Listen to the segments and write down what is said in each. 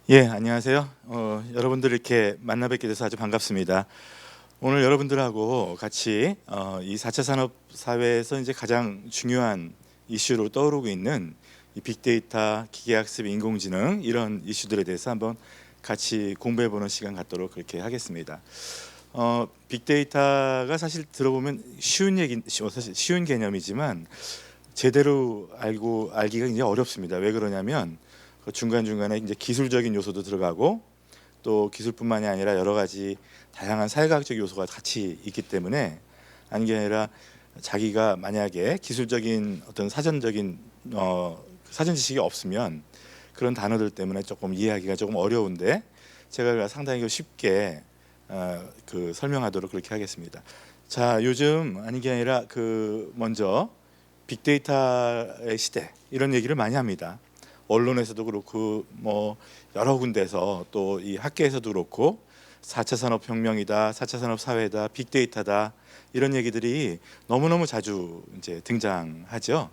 예, 안녕하세요. 여러분들 이렇게 만나 뵙게 돼서 아주 반갑습니다. 오늘 여러분들하고 같이 이 4차 산업 사회에서 이제 가장 중요한 이슈로 떠오르고 있는 이 빅데이터, 기계학습, 인공지능 이런 이슈들에 대해서 한번 같이 공부해 보는 시간 갖도록 그렇게 하겠습니다. 빅데이터가 사실 들어보면 사실 쉬운 개념이지만 제대로 알기가 굉장히 어렵습니다. 왜 그러냐면 그 중간중간에 이제 기술적인 요소도 들어가고 또 기술뿐만이 아니라 여러 가지 다양한 사회과학적 요소가 같이 있기 때문에 아닌 게 아니라 자기가 만약에 기술적인 어떤 사전 지식이 없으면 그런 단어들 때문에 조금 이해하기가 조금 어려운데 제가 상당히 쉽게 설명하도록 그렇게 하겠습니다. 자, 요즘 아닌 게 아니라 먼저 빅데이터의 시대 이런 얘기를 많이 합니다. 언론에서도 그렇고 뭐 여러 군데서 또 이 학계에서도 그렇고 4차 산업혁명이다, 4차 산업사회다, 빅데이터다 이런 얘기들이 너무너무 자주 이제 등장하죠.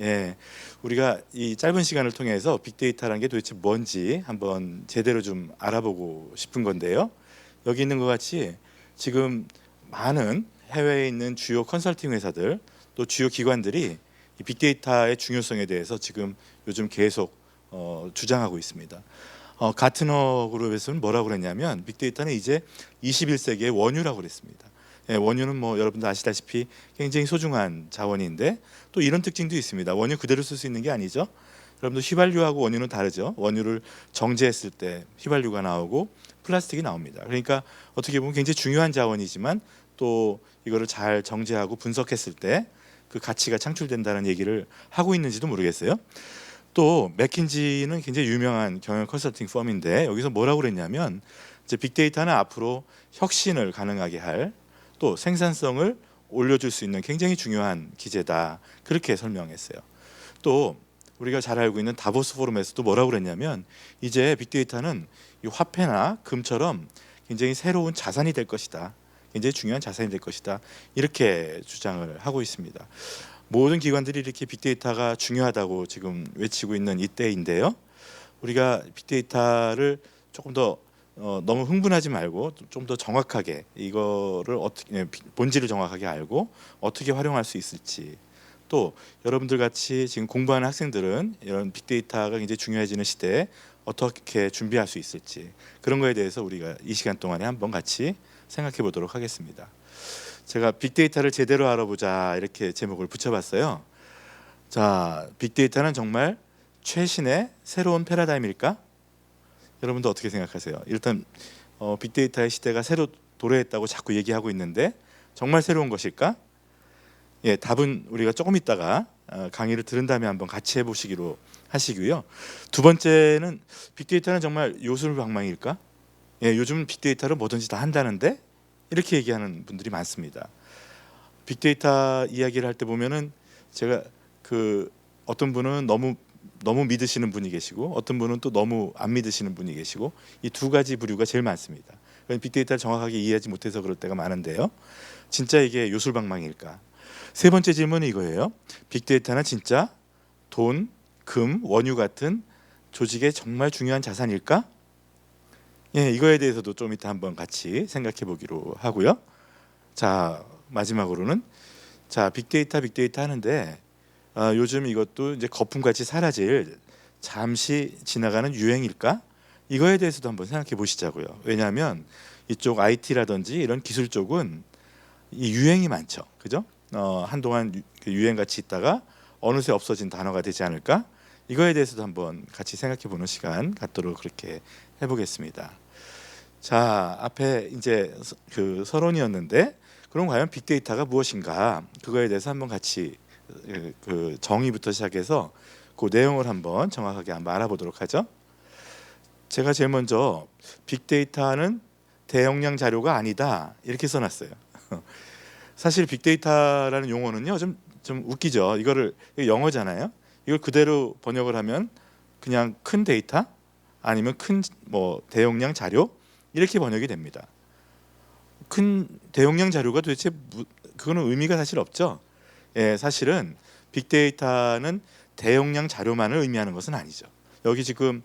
예, 우리가 이 짧은 시간을 통해서 빅데이터라는 게 도대체 뭔지 한번 제대로 좀 알아보고 싶은 건데요. 여기 있는 것 같이 지금 많은 해외에 있는 주요 컨설팅 회사들 또 주요 기관들이 이 빅데이터의 중요성에 대해서 지금 요즘 계속 주장하고 있습니다. 가트너 그룹에서는 뭐라고 그랬냐면 빅데이터는 이제 21세기의 원유라고 그랬습니다. 예, 원유는 뭐 여러분들 아시다시피 굉장히 소중한 자원인데 또 이런 특징도 있습니다. 원유 그대로 쓸 수 있는 게 아니죠. 여러분들 휘발유하고 원유는 다르죠. 원유를 정제했을 때 휘발유가 나오고 플라스틱이 나옵니다. 그러니까 어떻게 보면 굉장히 중요한 자원이지만 또 이거를 잘 정제하고 분석했을 때 그 가치가 창출된다는 얘기를 하고 있는지도 모르겠어요. 또 맥킨지는 굉장히 유명한 경영 컨설팅 펌인데 여기서 뭐라고 그랬냐면 이제 빅데이터는 앞으로 혁신을 가능하게 할 또 생산성을 올려줄 수 있는 굉장히 중요한 기제다 그렇게 설명했어요. 또 우리가 잘 알고 있는 다보스 포럼에서도 뭐라고 그랬냐면 이제 빅데이터는 이 화폐나 금처럼 굉장히 새로운 자산이 될 것이다. 굉장히 중요한 자산이 될 것이다. 이렇게 주장을 하고 있습니다. 모든 기관들이 이렇게 빅데이터가 중요하다고 지금 외치고 있는 이때인데요. 우리가 빅데이터를 조금 더 너무 흥분하지 말고 좀 더 정확하게 이거를 어떻게 본질을 정확하게 알고 어떻게 활용할 수 있을지 또 여러분들 같이 지금 공부하는 학생들은 이런 빅데이터가 굉장히 중요해지는 시대에 어떻게 준비할 수 있을지 그런 거에 대해서 우리가 이 시간 동안에 한번 같이 생각해 보도록 하겠습니다. 제가 빅데이터를 제대로 알아보자 이렇게 제목을 붙여봤어요. 자, 빅데이터는 정말 최신의 새로운 패러다임일까? 여러분도 어떻게 생각하세요? 일단 빅데이터의 시대가 새로 도래했다고 자꾸 얘기하고 있는데 정말 새로운 것일까? 예, 답은 우리가 조금 있다가 강의를 들은 다음에 한번 같이 해보시기로 하시고요. 두 번째는 빅데이터는 정말 요술방망이일까? 예, 요즘 빅데이터로 뭐든지 다 한다는데 이렇게 얘기하는 분들이 많습니다. 빅데이터 이야기를 할 때 보면은 제가 어떤 분은 너무 믿으시는 분이 계시고 어떤 분은 또 너무 안 믿으시는 분이 계시고 이 두 가지 부류가 제일 많습니다. 빅데이터를 정확하게 이해하지 못해서 그럴 때가 많은데요. 진짜 이게 요술방망이일까? 세 번째 질문은 이거예요. 빅데이터는 진짜 돈, 금, 원유 같은 조직의 정말 중요한 자산일까? 예, 이거에 대해서도 좀 이따 한번 같이 생각해 보기로 하고요. 자, 마지막으로는 자, 빅데이터 하는데 요즘 이것도 이제 거품같이 사라질 잠시 지나가는 유행일까? 이거에 대해서도 한번 생각해 보시자고요. 왜냐하면 이쪽 IT라든지 이런 기술 쪽은 이 유행이 많죠. 그죠? 한동안 유행같이 있다가 어느새 없어진 단어가 되지 않을까? 이거에 대해서도 한번 같이 생각해 보는 시간 갖도록 그렇게 해보겠습니다. 자, 앞에 이제 서론이었는데 그럼 과연 빅데이터가 무엇인가? 그거에 대해서 한번 같이 정의부터 시작해서 그 내용을 한번 정확하게 한번 알아보도록 하죠. 제가 제일 먼저 빅데이터는 대용량 자료가 아니다 이렇게 써놨어요. 사실 빅데이터라는 용어는요 좀 웃기죠. 이거를 영어잖아요. 이걸 그대로 번역을 하면 그냥 큰 데이터 아니면 큰 뭐 대용량 자료 이렇게 번역이 됩니다. 큰 대용량 자료가 도대체 그거는 의미가 사실 없죠. 예, 사실은 빅데이터는 대용량 자료만을 의미하는 것은 아니죠. 여기 지금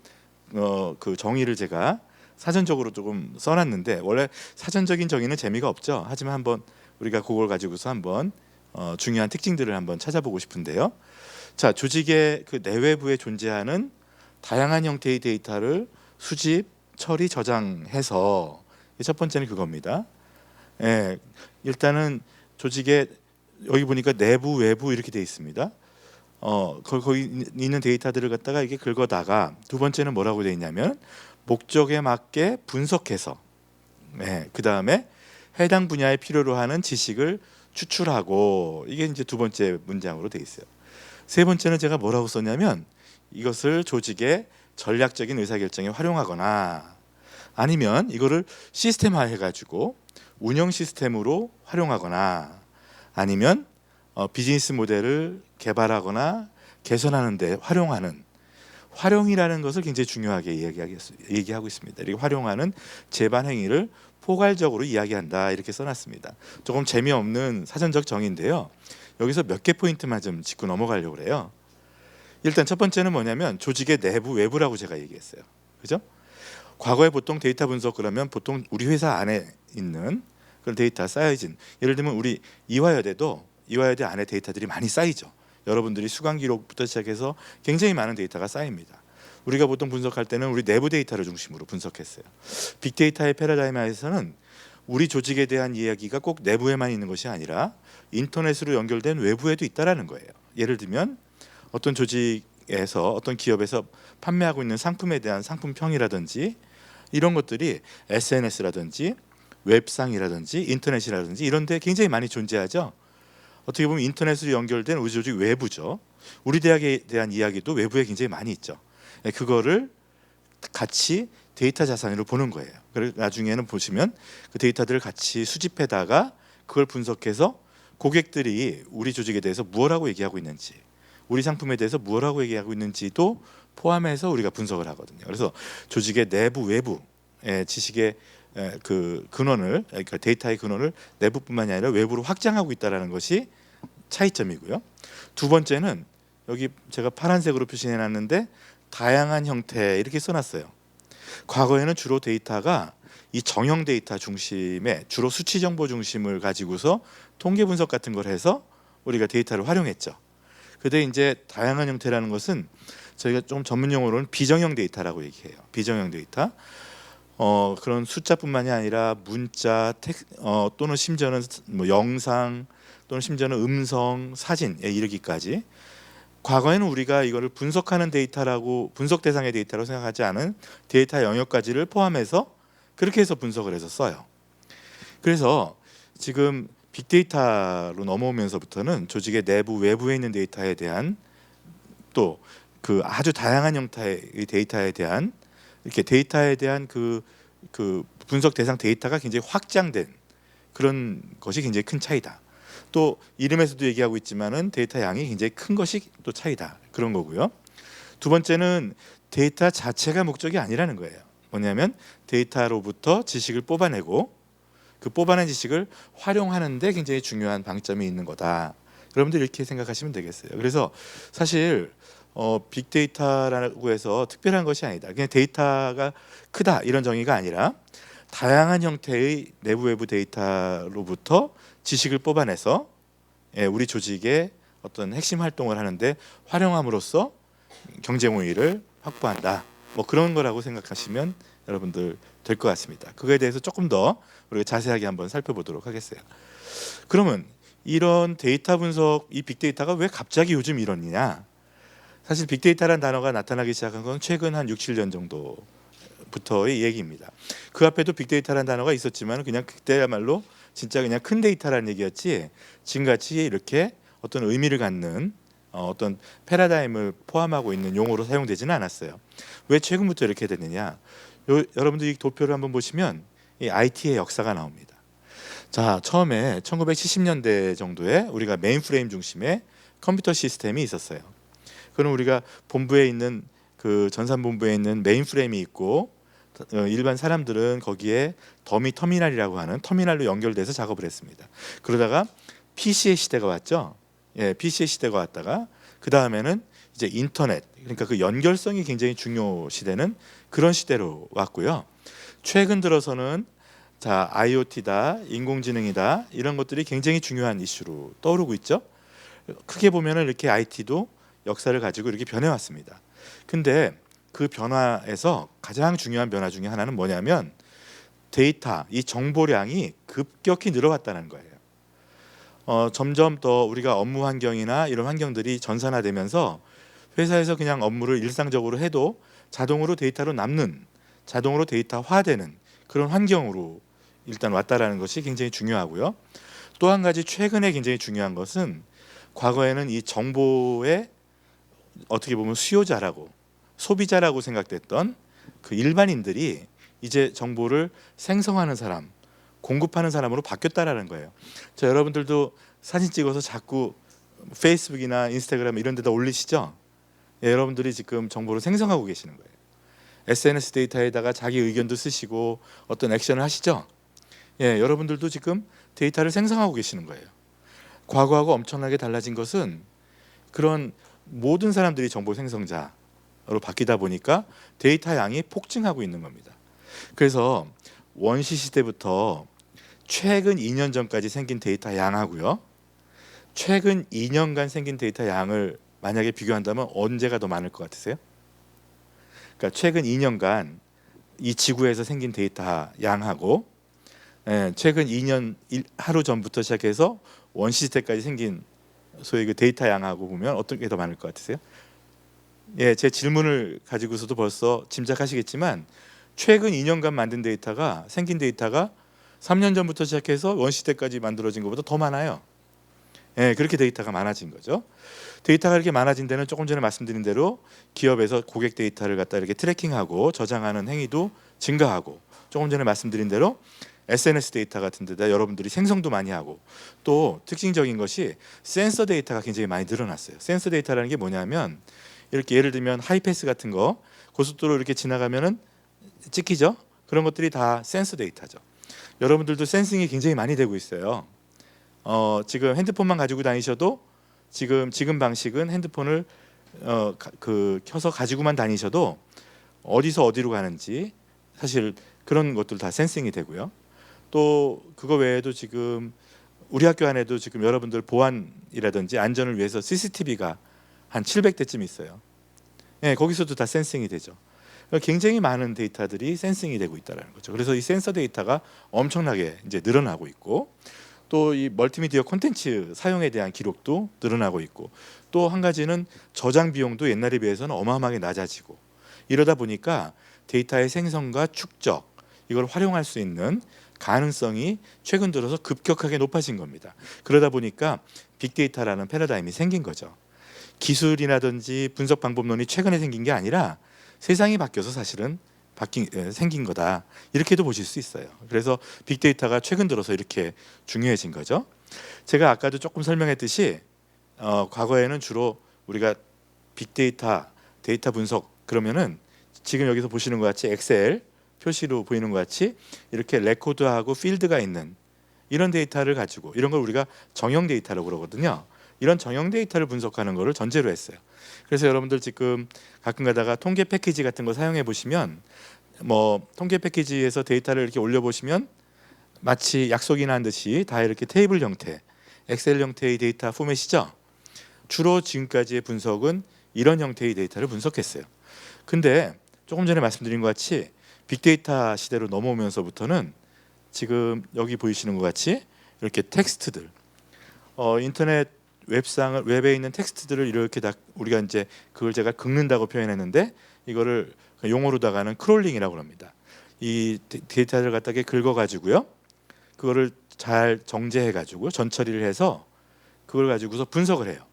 그 정의를 제가 사전적으로 조금 써놨는데, 원래 사전적인 정의는 재미가 없죠. 하지만 한번 우리가 그걸 가지고서 한번 중요한 특징들을 한번 찾아보고 싶은데요. 자, 조직의 그 내외부에 존재하는 다양한 형태의 데이터를 수집, 처리, 저장해서, 첫 번째는 그겁니다. 예, 일단은 조직의 여기 보니까 내부, 외부 이렇게 돼 있습니다. 거기 있는 데이터들을 갖다가 이게 긁어다가, 두 번째는 뭐라고 돼 있냐면 목적에 맞게 분석해서, 그 다음에 해당 분야에 필요로 하는 지식을 추출하고, 이게 이제 두 번째 문장으로 돼 있어요. 세 번째는 제가 뭐라고 썼냐면 이것을 조직의 전략적인 의사결정에 활용하거나, 아니면 이거를 시스템화 해가지고 운영 시스템으로 활용하거나, 아니면 비즈니스 모델을 개발하거나 개선하는 데 활용하는, 활용이라는 것을 굉장히 중요하게 얘기하고 있습니다. 이렇게 활용하는 재반 행위를 포괄적으로 이야기한다, 이렇게 써놨습니다. 조금 재미없는 사전적 정의인데요. 여기서 몇 개 포인트만 좀 짚고 넘어가려고 그래요. 일단 첫 번째는 뭐냐면 조직의 내부, 외부라고 제가 얘기했어요. 그죠? 과거에 보통 데이터 분석 그러면 보통 우리 회사 안에 있는 그런 데이터 쌓여진, 예를 들면 우리 이화여대 안에 데이터들이 많이 쌓이죠. 여러분들이 수강 기록부터 시작해서 굉장히 많은 데이터가 쌓입니다. 우리가 보통 분석할 때는 우리 내부 데이터를 중심으로 분석했어요. 빅데이터의 패러다임에서는 우리 조직에 대한 이야기가 꼭 내부에만 있는 것이 아니라 인터넷으로 연결된 외부에도 있다라는 거예요. 예를 들면 어떤 조직에서, 어떤 기업에서 판매하고 있는 상품에 대한 상품평이라든지 이런 것들이 SNS라든지 웹상이라든지 인터넷이라든지 이런 데 굉장히 많이 존재하죠. 어떻게 보면 인터넷으로 연결된 우리 조직 외부죠. 우리 대학에 대한 이야기도 외부에 굉장히 많이 있죠. 그거를 같이 데이터 자산으로 보는 거예요. 그리고 나중에는 보시면 그 데이터들을 같이 수집해다가 그걸 분석해서 고객들이 우리 조직에 대해서 무엇하고 얘기하고 있는지, 우리 상품에 대해서 무엇하고 얘기하고 있는지도 포함해서 우리가 분석을 하거든요. 그래서 조직의 내부, 외부 지식의 그 근원을, 그러니까 데이터의 근원을 내부뿐만이 아니라 외부로 확장하고 있다는 것이 차이점이고요. 두 번째는 여기 제가 파란색으로 표시해 놨는데 다양한 형태 이렇게 써놨어요. 과거에는 주로 데이터가 이 정형 데이터 중심의, 주로 수치 정보 중심을 가지고서 통계 분석 같은 걸 해서 우리가 데이터를 활용했죠. 근데 이제 다양한 형태라는 것은 저희가 좀 전문 용어로는 비정형 데이터라고 얘기해요. 비정형 데이터. 그런 숫자뿐만이 아니라 문자, 또는 심지어는 뭐 영상, 또는 심지어는 음성, 사진에 이르기까지, 과거에는 우리가 이거를 분석하는 데이터라고, 분석 대상의 데이터라고 생각하지 않은 데이터 영역까지를 포함해서 그렇게 해서 분석을 해서 써요. 그래서 지금 빅데이터로 넘어오면서부터는 조직의 내부, 외부에 있는 데이터에 대한, 또 그 아주 다양한 형태의 데이터에 대한, 이렇게 데이터에 대한 그 분석 대상 데이터가 굉장히 확장된 그런 것이 굉장히 큰 차이다. 또 이름에서도 얘기하고 있지만은 데이터 양이 굉장히 큰 것이 또 차이다, 그런 거고요. 두 번째는 데이터 자체가 목적이 아니라는 거예요. 뭐냐면 데이터로부터 지식을 뽑아내고 그 뽑아낸 지식을 활용하는 데 굉장히 중요한 방점이 있는 거다. 여러분들 이렇게 생각하시면 되겠어요. 그래서 사실 빅데이터라고 해서 특별한 것이 아니다, 그냥 데이터가 크다 이런 정의가 아니라 다양한 형태의 내부 외부 데이터로부터 지식을 뽑아내서 우리 조직의 어떤 핵심 활동을 하는데 활용함으로써 경쟁 우위를 확보한다, 뭐 그런 거라고 생각하시면 여러분들 될 것 같습니다. 그거에 대해서 조금 더 우리가 자세하게 한번 살펴보도록 하겠어요. 그러면 이런 데이터 분석, 이 빅데이터가 왜 갑자기 요즘 이러느냐? 사실 빅데이터라는 단어가 나타나기 시작한 건 최근 한 6, 7년 정도부터의 얘기입니다. 그 앞에도 빅데이터라는 단어가 있었지만 그냥 그때야말로 진짜 그냥 큰 데이터라는 얘기였지, 지금같이 이렇게 어떤 의미를 갖는 어떤 패러다임을 포함하고 있는 용어로 사용되지는 않았어요. 왜 최근부터 이렇게 됐느냐? 여러분들 이 도표를 한번 보시면 이 IT의 역사가 나옵니다. 자, 처음에 1970년대 정도에 우리가 메인프레임 중심의 컴퓨터 시스템이 있었어요. 그럼 우리가 본부에 있는 그 전산본부에 있는 메인프레임이 있고, 일반 사람들은 거기에 더미 터미널이라고 하는 터미널로 연결돼서 작업을 했습니다. 그러다가 PC의 시대가 왔죠. PC의 시대가 왔다가 그 다음에는 이제 인터넷, 그러니까 그 연결성이 굉장히 중요시되는 그런 시대로 왔고요. 최근 들어서는 자, IoT다, 인공지능이다, 이런 것들이 굉장히 중요한 이슈로 떠오르고 있죠. 크게 보면은 이렇게 IT도 역사를 가지고 이렇게 변해왔습니다. 근데 그 변화에서 가장 중요한 변화 중에 하나는 뭐냐면 데이터, 이 정보량이 급격히 늘어왔다는 거예요. 점점 더 우리가 업무 환경이나 이런 환경들이 전산화되면서 회사에서 그냥 업무를 일상적으로 해도 자동으로 데이터로 남는, 자동으로 데이터화되는 그런 환경으로 일단 왔다라는 것이 굉장히 중요하고요. 또 한 가지 최근에 굉장히 중요한 것은 과거에는 이 정보의 어떻게 보면 수요자라고, 소비자라고 생각됐던 그 일반인들이 이제 정보를 생성하는 사람, 공급하는 사람으로 바뀌었다라는 거예요. 자, 여러분들도 사진 찍어서 자꾸 페이스북이나 인스타그램 이런 데다 올리시죠? 예, 여러분들이 지금 정보를 생성하고 계시는 거예요. SNS 데이터에다가 자기 의견도 쓰시고 어떤 액션을 하시죠? 예, 여러분들도 지금 데이터를 생성하고 계시는 거예요. 과거하고 엄청나게 달라진 것은 그런 모든 사람들이 정보 생성자로 바뀌다 보니까 데이터 양이 폭증하고 있는 겁니다. 그래서 원시 시대부터 최근 2년 전까지 생긴 데이터 양하고요, 최근 2년간 생긴 데이터 양을 만약에 비교한다면 언제가 더 많을 것 같으세요? 그러니까 최근 2년간 이 지구에서 생긴 데이터 양하고 최근 2년 하루 전부터 시작해서 원시 시대까지 생긴 소위 그 데이터 양하고 보면 어떤 게 더 많을 것 같으세요? 예, 제 질문을 가지고서도 벌써 짐작하시겠지만 최근 2년간 만든 데이터가, 생긴 데이터가 3년 전부터 시작해서 원시 시대까지 만들어진 것보다 더 많아요. 예, 그렇게 데이터가 많아진 거죠. 데이터가 이렇게 많아진 데는 조금 전에 말씀드린 대로 기업에서 고객 데이터를 갖다 이렇게 트래킹하고 저장하는 행위도 증가하고, 조금 전에 말씀드린 대로 SNS 데이터 같은 데다 여러분들이 생성도 많이 하고, 또 특징적인 것이 센서 데이터가 굉장히 많이 늘어났어요. 센서 데이터라는 게 뭐냐면 이렇게 예를 들면 하이패스 같은 거 고속도로 이렇게 지나가면은 찍히죠. 그런 것들이 다 센서 데이터죠. 여러분들도 센싱이 굉장히 많이 되고 있어요. 지금 핸드폰만 가지고 다니셔도 지금 방식은 핸드폰을 켜서 가지고만 다니셔도 어디서 어디로 가는지 사실 그런 것들 다 센싱이 되고요. 또 그거 외에도 지금 우리 학교 안에도 지금 여러분들 보안이라든지 안전을 위해서 CCTV가 한 700대쯤 있어요. 예, 거기서도 다 센싱이 되죠. 굉장히 많은 데이터들이 센싱이 되고 있다는 거죠. 그래서 이 센서 데이터가 엄청나게 이제 늘어나고 있고, 또 이 멀티미디어 콘텐츠 사용에 대한 기록도 늘어나고 있고, 또 한 가지는 저장 비용도 옛날에 비해서는 어마어마하게 낮아지고, 이러다 보니까 데이터의 생성과 축적, 이걸 활용할 수 있는 가능성이 최근 들어서 급격하게 높아진 겁니다. 그러다 보니까 빅데이터라는 패러다임이 생긴 거죠. 기술이라든지 분석 방법론이 최근에 생긴 게 아니라 세상이 바뀌어서 사실은 생긴 거다, 이렇게도 보실 수 있어요. 그래서 빅데이터가 최근 들어서 이렇게 중요해진 거죠. 제가 아까도 조금 설명했듯이 과거에는 주로 우리가 빅데이터, 데이터 분석 그러면은 지금 여기서 보시는 것 같이 엑셀 표시로 보이는 것 같이 이렇게 레코드하고 필드가 있는 이런 데이터를 가지고, 이런 걸 우리가 정형 데이터라고 그러거든요. 이런 정형 데이터를 분석하는 거를 전제로 했어요. 그래서 여러분들 지금 가끔 가다가 통계 패키지 같은 거 사용해 보시면, 뭐 통계 패키지에서 데이터를 이렇게 올려 보시면 마치 약속이나 한 듯이 다 이렇게 테이블 형태, 엑셀 형태의 데이터 포맷이죠. 주로 지금까지의 분석은 이런 형태의 데이터를 분석했어요. 근데 조금 전에 말씀드린 것 같이 빅데이터 시대로 넘어오면서부터는 지금 여기 보이시는 것 같이 이렇게 텍스트들, 인터넷 웹에 있는 텍스트들을 이렇게 다 우리가 이제 그걸 제가 긁는다고 표현했는데, 이거를 용어로다가는 크롤링이라고 합니다. 이 데이터를 갖다가 긁어가지고요, 그거를 잘 정제해가지고 전처리를 해서 그걸 가지고서 분석을 해요.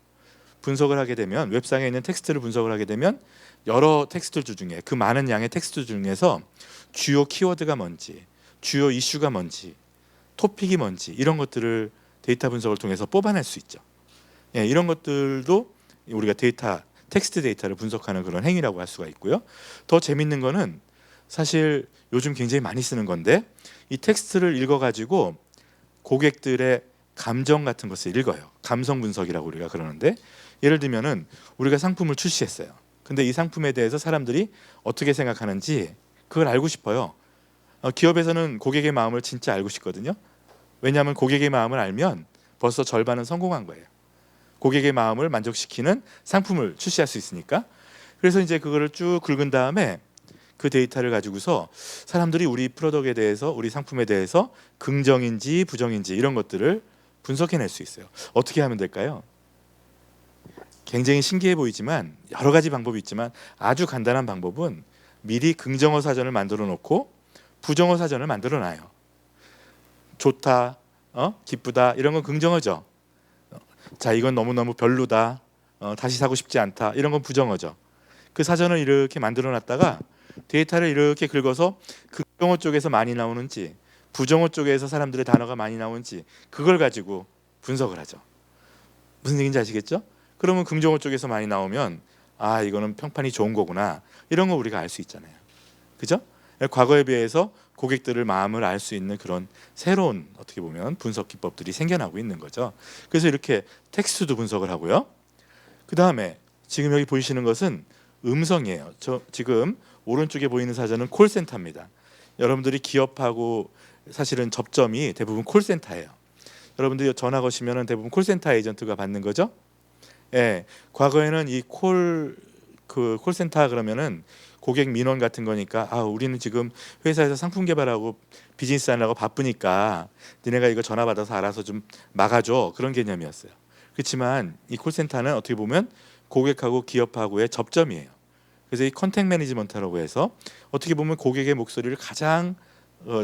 분석을 하게 되면, 웹상에 있는 텍스트를 분석을 하게 되면 여러 텍스트 중에, 그 많은 양의 텍스트 중에서 주요 키워드가 뭔지, 주요 이슈가 뭔지, 토픽이 뭔지, 이런 것들을 데이터 분석을 통해서 뽑아낼 수 있죠. 예, 이런 것들도 우리가 텍스트 데이터를 분석하는 그런 행위라고 할 수가 있고요. 더 재밌는 거는 사실 요즘 굉장히 많이 쓰는 건데, 이 텍스트를 읽어가지고 고객들의 감정 같은 것을 읽어요. 감성 분석이라고 우리가 그러는데, 예를 들면은 우리가 상품을 출시했어요. 근데 이 상품에 대해서 사람들이 어떻게 생각하는지 그걸 알고 싶어요. 기업에서는 고객의 마음을 진짜 알고 싶거든요. 왜냐하면 고객의 마음을 알면 벌써 절반은 성공한 거예요. 고객의 마음을 만족시키는 상품을 출시할 수 있으니까. 그래서 이제 그거를 쭉 긁은 다음에 그 데이터를 가지고서 사람들이 우리 프로덕트에 대해서, 우리 상품에 대해서 긍정인지 부정인지 이런 것들을 분석해낼 수 있어요. 어떻게 하면 될까요? 굉장히 신기해 보이지만 여러 가지 방법이 있지만 아주 간단한 방법은 미리 긍정어 사전을 만들어 놓고 부정어 사전을 만들어 놔요. 좋다, 기쁘다 이런 건 긍정어죠. 자, 이건 너무너무 별로다, 다시 사고 싶지 않다 이런 건 부정어죠. 그 사전을 이렇게 만들어 놨다가 데이터를 이렇게 긁어서 긍정어 쪽에서 많이 나오는지 부정어 쪽에서 사람들의 단어가 많이 나오는지 그걸 가지고 분석을 하죠. 무슨 얘기인지 아시겠죠? 그러면 긍정어 쪽에서 많이 나오면 아, 이거는 평판이 좋은 거구나 이런 거 우리가 알 수 있잖아요. 그죠? 과거에 비해서 고객들을 마음을 알 수 있는 그런 새로운 어떻게 보면 분석 기법들이 생겨나고 있는 거죠. 그래서 이렇게 텍스트도 분석을 하고요. 그 다음에 지금 여기 보이시는 것은 음성이에요. 저 지금 오른쪽에 보이는 사전은 콜센터입니다. 여러분들이 기업하고 사실은 접점이 대부분 콜센터예요. 여러분들이 전화 거시면 대부분 콜센터 에이전트가 받는 거죠. 예, 과거에는 이 콜센터 그러면은 고객 민원 같은 거니까 아, 우리는 지금 회사에서 상품 개발하고 비즈니스 하려고 바쁘니까 니네가 이거 전화 받아서 알아서 좀 막아줘 그런 개념이었어요. 그렇지만 이 콜센터는 어떻게 보면 고객하고 기업하고의 접점이에요. 그래서 이 컨택 매니지먼트라고 해서 어떻게 보면 고객의 목소리를 가장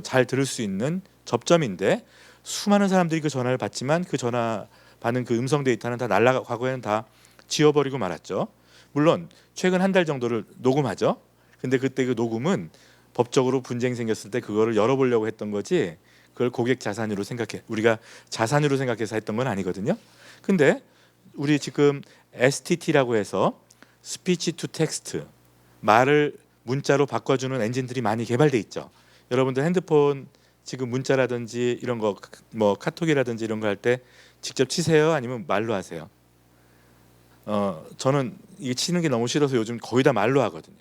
잘 들을 수 있는 접점인데 수많은 사람들이 그 전화를 받지만 그 전화 받는 그 음성 데이터는 다 날라가 과거에는 다 지워버리고 말았죠. 물론 최근 한 달 정도를 녹음하죠. 근데 그때 그 녹음은 법적으로 분쟁이 생겼을 때 그거를 열어보려고 했던 거지 그걸 고객 자산으로 생각해 우리가 자산으로 생각해서 했던 건 아니거든요. 근데 우리 지금 STT라고 해서 스피치 투 텍스트 말을 문자로 바꿔주는 엔진들이 많이 개발돼 있죠. 여러분들 핸드폰 지금 문자라든지 이런 거 뭐 카톡이라든지 이런 거 할 때 직접 치세요? 아니면 말로 하세요? 저는 이게 치는 게 너무 싫어서 요즘 거의 다 말로 하거든요.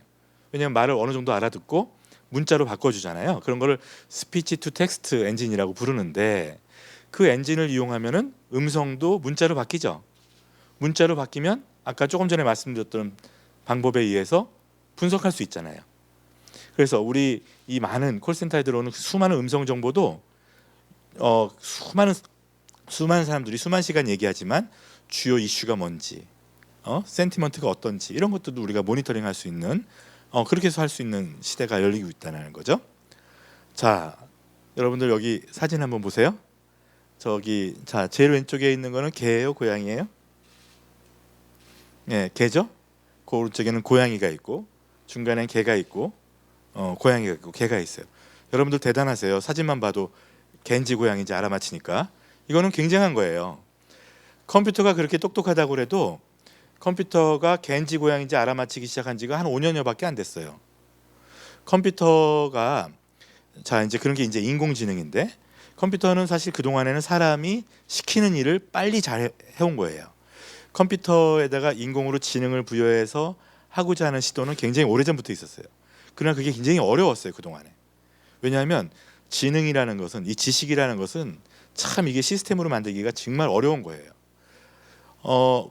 왜냐하면 말을 어느 정도 알아듣고 문자로 바꿔주잖아요. 그런 거를 스피치 투 텍스트 엔진이라고 부르는데 그 엔진을 이용하면은 음성도 문자로 바뀌죠. 문자로 바뀌면 아까 조금 전에 말씀드렸던 방법에 의해서 분석할 수 있잖아요. 그래서 우리 이 많은 콜센터에 들어오는 수많은 음성 정보도 수많은 사람들이 수만 시간 얘기하지만 주요 이슈가 뭔지, 센티먼트가 어떤지 이런 것들도 우리가 모니터링할 수 있는 그렇게 해서 할 수 있는 시대가 열리고 있다는 거죠. 자, 여러분들 여기 사진 한번 보세요. 저기 자 제일 왼쪽에 있는 거는 개예요, 고양이예요? 예, 개죠. 그 오른쪽에는 고양이가 있고 중간엔 개가 있고 고양이가 있고 개가 있어요. 여러분들 대단하세요. 사진만 봐도 개인지 고양인지 알아맞히니까 이거는 굉장한 거예요. 컴퓨터가 그렇게 똑똑하다고 그래도 컴퓨터가 개인지 고양인지 알아맞히기 시작한 지가 한 5년여밖에 안 됐어요. 컴퓨터가 자 이제 그런 게 이제 인공지능인데 컴퓨터는 사실 그 동안에는 사람이 시키는 일을 빨리 잘 해온 거예요. 컴퓨터에다가 인공으로 지능을 부여해서 하고자 하는 시도는 굉장히 오래전부터 있었어요. 그러나 그게 굉장히 어려웠어요, 그동안에. 왜냐하면 지능이라는 것은 이 지식이라는 것은 참 이게 시스템으로 만들기가 정말 어려운 거예요.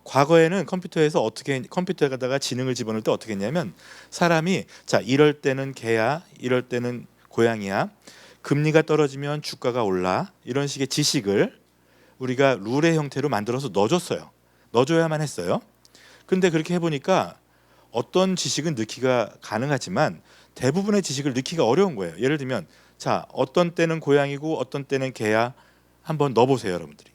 과거에는 컴퓨터에서 어떻게 컴퓨터에다가 지능을 집어넣을 때 어떻게 했냐면 사람이 자 이럴 때는 개야, 이럴 때는 고양이야, 금리가 떨어지면 주가가 올라 이런 식의 지식을 우리가 룰의 형태로 만들어서 넣어줬어요. 넣어줘야만 했어요. 근데 그렇게 해보니까 어떤 지식은 넣기가 가능하지만 대부분의 지식을 넣기가 어려운 거예요. 예를 들면 자 어떤 때는 고양이고 어떤 때는 개야 한번 넣어보세요, 여러분들이.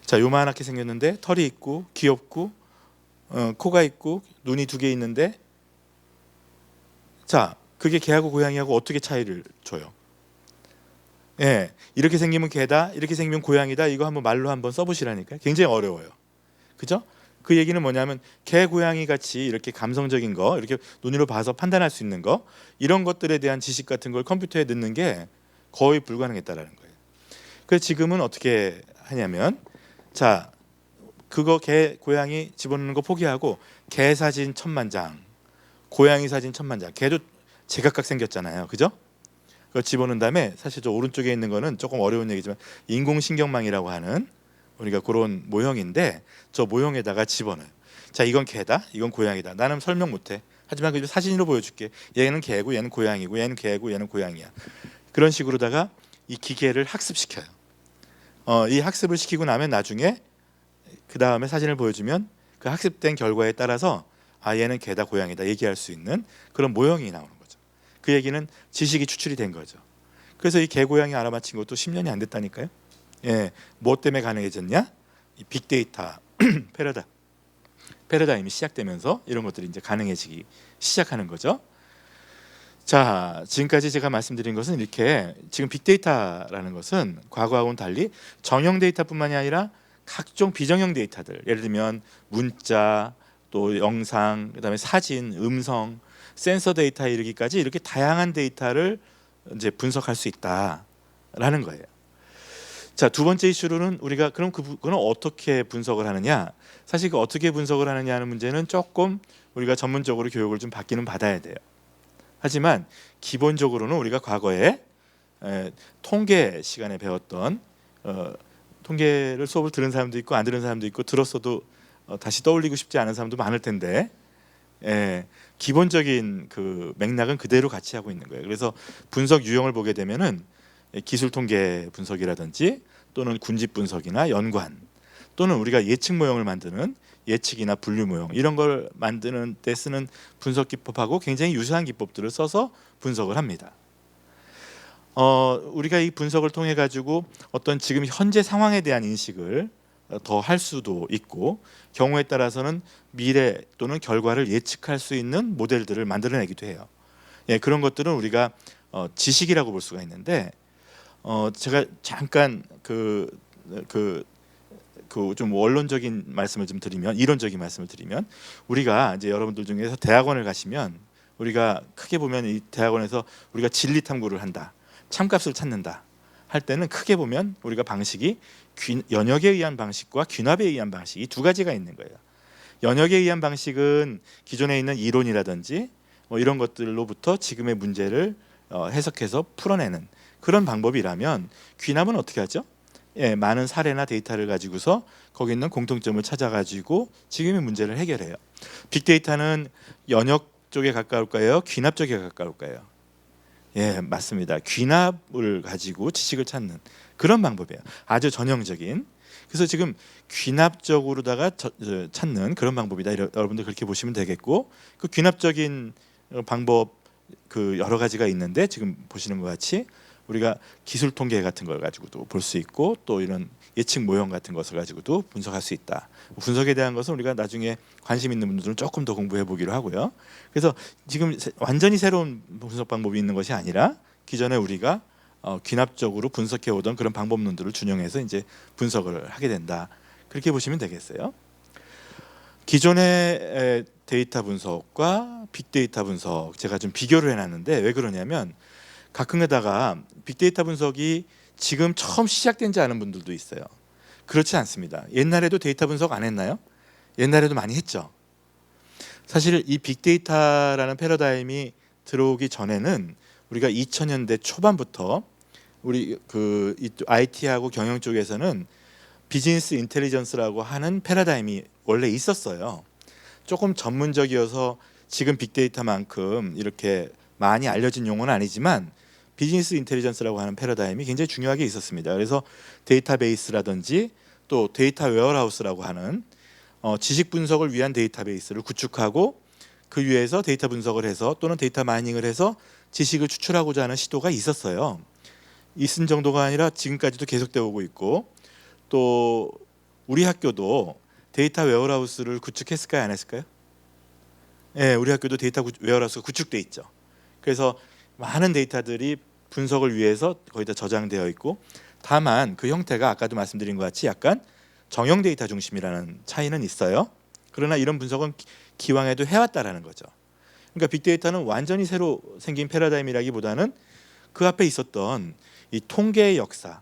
자 요만하게 생겼는데 털이 있고 귀엽고 코가 있고 눈이 2개 있는데 자 그게 개하고 고양이하고 어떻게 차이를 줘요? 예, 이렇게 생기면 개다, 이렇게 생기면 고양이다. 이거 한번 말로 한번 써보시라니까. 굉장히 어려워요. 그죠? 그 얘기는 뭐냐면 개, 고양이 같이 이렇게 감성적인 거, 이렇게 눈으로 봐서 판단할 수 있는 거, 이런 것들에 대한 지식 같은 걸 컴퓨터에 넣는 게 거의 불가능했다라는 거예요. 그래서 지금은 어떻게 하냐면, 자, 그거 개 고양이 집어넣는 거 포기하고 개 사진 1000만 장, 고양이 사진 1000만 장. 개도 제각각 생겼잖아요, 그죠? 그걸 집어넣은 다음에, 사실 저 오른쪽에 있는 거는 조금 어려운 얘기지만 인공신경망이라고 하는 우리가 그런 모형인데, 저 모형에다가 집어넣어요. 자, 이건 개다, 이건 고양이다. 나는 설명 못해. 하지만 그 사진으로 보여줄게. 얘는 개고 얘는 고양이고 얘는 개고 얘는 고양이야. 그런 식으로다가 이 기계를 학습시켜요. 이 학습을 시키고 나면 나중에 그 다음에 사진을 보여주면 그 학습된 결과에 따라서 아, 얘는 개다 고양이다 얘기할 수 있는 그런 모형이 나오는 거죠. 그 얘기는 지식이 추출이 된 거죠. 그래서 이 개 고양이 알아맞힌 것도 10년이 안 됐다니까요. 예, 뭐 때문에 가능해졌냐? 이 빅데이터 패러다임이 시작되면서 이런 것들이 이제 가능해지기 시작하는 거죠. 자, 지금까지 제가 말씀드린 것은 이렇게, 지금 빅데이터라는 것은 과거하고는 달리 정형 데이터뿐만이 아니라 각종 비정형 데이터들, 예를 들면 문자, 또 영상, 그다음에 사진, 음성, 센서 데이터에 이르기까지 이렇게 다양한 데이터를 이제 분석할 수 있다라는 거예요. 자, 두 번째 이슈로는 우리가 그럼 그거는 어떻게 분석을 하느냐? 사실 그 어떻게 분석을 하느냐 하는 문제는 조금 우리가 전문적으로 교육을 좀 받기는 받아야 돼요. 하지만 기본적으로는 우리가 과거에 통계 시간에 배웠던 통계를 수업을 들은 사람도 있고 안 들은 사람도 있고, 들었어도 다시 떠올리고 싶지 않은 사람도 많을 텐데, 기본적인 그 맥락은 그대로 같이 하고 있는 거예요. 그래서 분석 유형을 보게 되면은 기술 통계 분석이라든지 또는 군집 분석이나 연관, 또는 우리가 예측 모형을 만드는 예측이나 분류 모형, 이런 걸 만드는 때 쓰는 분석 기법하고 굉장히 유사한 기법들을 써서 분석을 합니다. 우리가 이 분석을 통해 가지고 어떤 지금 현재 상황에 대한 인식을 더 할 수도 있고, 경우에 따라서는 미래 또는 결과를 예측할 수 있는 모델들을 만들어내기도 해요. 예, 그런 것들은 우리가 지식이라고 볼 수가 있는데, 제가 잠깐 좀 원론적인 말씀을 좀 드리면, 이론적인 말씀을 드리면, 우리가 이제 여러분들 중에서 대학원을 가시면, 우리가 크게 보면 이 대학원에서 우리가 진리 탐구를 한다, 참값을 찾는다 할 때는 크게 보면 우리가 방식이 연역에 의한 방식과 귀납에 의한 방식, 이 두 가지가 있는 거예요. 연역에 의한 방식은 기존에 있는 이론이라든지 뭐 이런 것들로부터 지금의 문제를 해석해서 풀어내는 그런 방법이라면, 귀납은 어떻게 하죠? 예, 많은 사례나 데이터를 가지고서 거기 있는 공통점을 찾아가지고 지금의 문제를 해결해요. 빅데이터는 연역 쪽에 가까울까요? 귀납 쪽에 가까울까요? 예, 맞습니다. 귀납을 가지고 지식을 찾는 그런 방법이에요. 아주 전형적인. 그래서 지금 귀납적으로다가 찾는 그런 방법이다. 여러분들 그렇게 보시면 되겠고, 그 귀납적인 방법 그 여러 가지가 있는데, 지금 보시는 것 같이 우리가 기술 통계 같은 걸 가지고도 볼 수 있고, 또 이런 예측 모형 같은 것을 가지고도 분석할 수 있다. 분석에 대한 것은 우리가 나중에 관심 있는 분들은 조금 더 공부해 보기로 하고요. 그래서 지금 완전히 새로운 분석 방법이 있는 것이 아니라 기존에 우리가 귀납적으로 분석해 오던 그런 방법론들을 준용해서 이제 분석을 하게 된다. 그렇게 보시면 되겠어요. 기존의 데이터 분석과 빅데이터 분석, 제가 좀 비교를 해놨는데, 왜 그러냐면 가끔가다가 빅데이터 분석이 지금 처음 시작된지 아는 분들도 있어요. 그렇지 않습니다. 옛날에도 데이터 분석 안 했나요? 옛날에도 많이 했죠. 사실 이 빅데이터라는 패러다임이 들어오기 전에는 우리가 2000년대 초반부터 우리 그 IT하고 경영 쪽에서는 비즈니스 인텔리전스라고 하는 패러다임이 원래 있었어요. 조금 전문적이어서 지금 빅데이터만큼 이렇게 많이 알려진 용어는 아니지만, 비즈니스 인텔리전스라고 하는 패러다임이 굉장히 중요하게 있었습니다. 그래서 데이터베이스라든지 또 데이터 웨어하우스라고 하는 지식 분석을 위한 데이터베이스를 구축하고, 그 위에서 데이터 분석을 해서 또는 데이터 마이닝을 해서 지식을 추출하고자 하는 시도가 있었어요. 있은 정도가 아니라 지금까지도 계속되어 오고 있고, 또 우리 학교도 데이터 웨어하우스를 구축했을까요, 안 했을까요? 예, 우리 학교도 데이터 웨어하우스가 구축돼 있죠. 그래서 많은 데이터들이 분석을 위해서 거기다 저장되어 있고, 다만 그 형태가 아까도 말씀드린 것 같이 약간 정형 데이터 중심이라는 차이는 있어요. 그러나 이런 분석은 기왕에도 해왔다라는 거죠. 그러니까 빅데이터는 완전히 새로 생긴 패러다임이라기보다는 그 앞에 있었던 이 통계의 역사,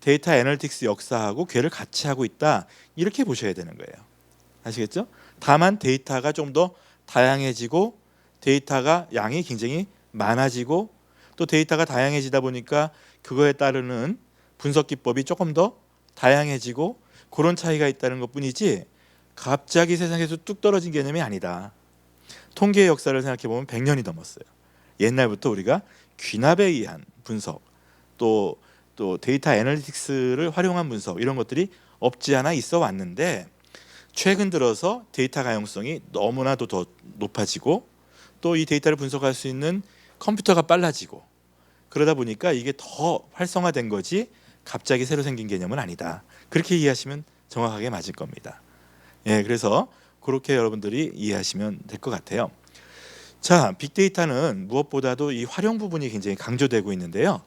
데이터 애널리틱스 역사하고 궤를 같이 하고 있다. 이렇게 보셔야 되는 거예요. 아시겠죠? 다만 데이터가 좀 더 다양해지고 데이터가 양이 굉장히 많아지고 또 데이터가 다양해지다 보니까 그거에 따르는 분석 기법이 조금 더 다양해지고 그런 차이가 있다는 것뿐이지 갑자기 세상에서 뚝 떨어진 개념이 아니다. 통계의 역사를 생각해 보면 100년이 넘었어요. 옛날부터 우리가 귀납에 의한 분석 또 데이터 애널리틱스를 활용한 분석 이런 것들이 없지 않아 있어 왔는데 최근 들어서 데이터 가용성이 너무나도 더 높아지고 또 이 데이터를 분석할 수 있는 컴퓨터가 빨라지고 그러다 보니까 이게 더 활성화된 거지 갑자기 새로 생긴 개념은 아니다. 그렇게 이해하시면 정확하게 맞을 겁니다. 예, 그래서 그렇게 여러분들이 이해하시면 될 것 같아요. 자, 빅데이터는 무엇보다도 이 활용 부분이 굉장히 강조되고 있는데요.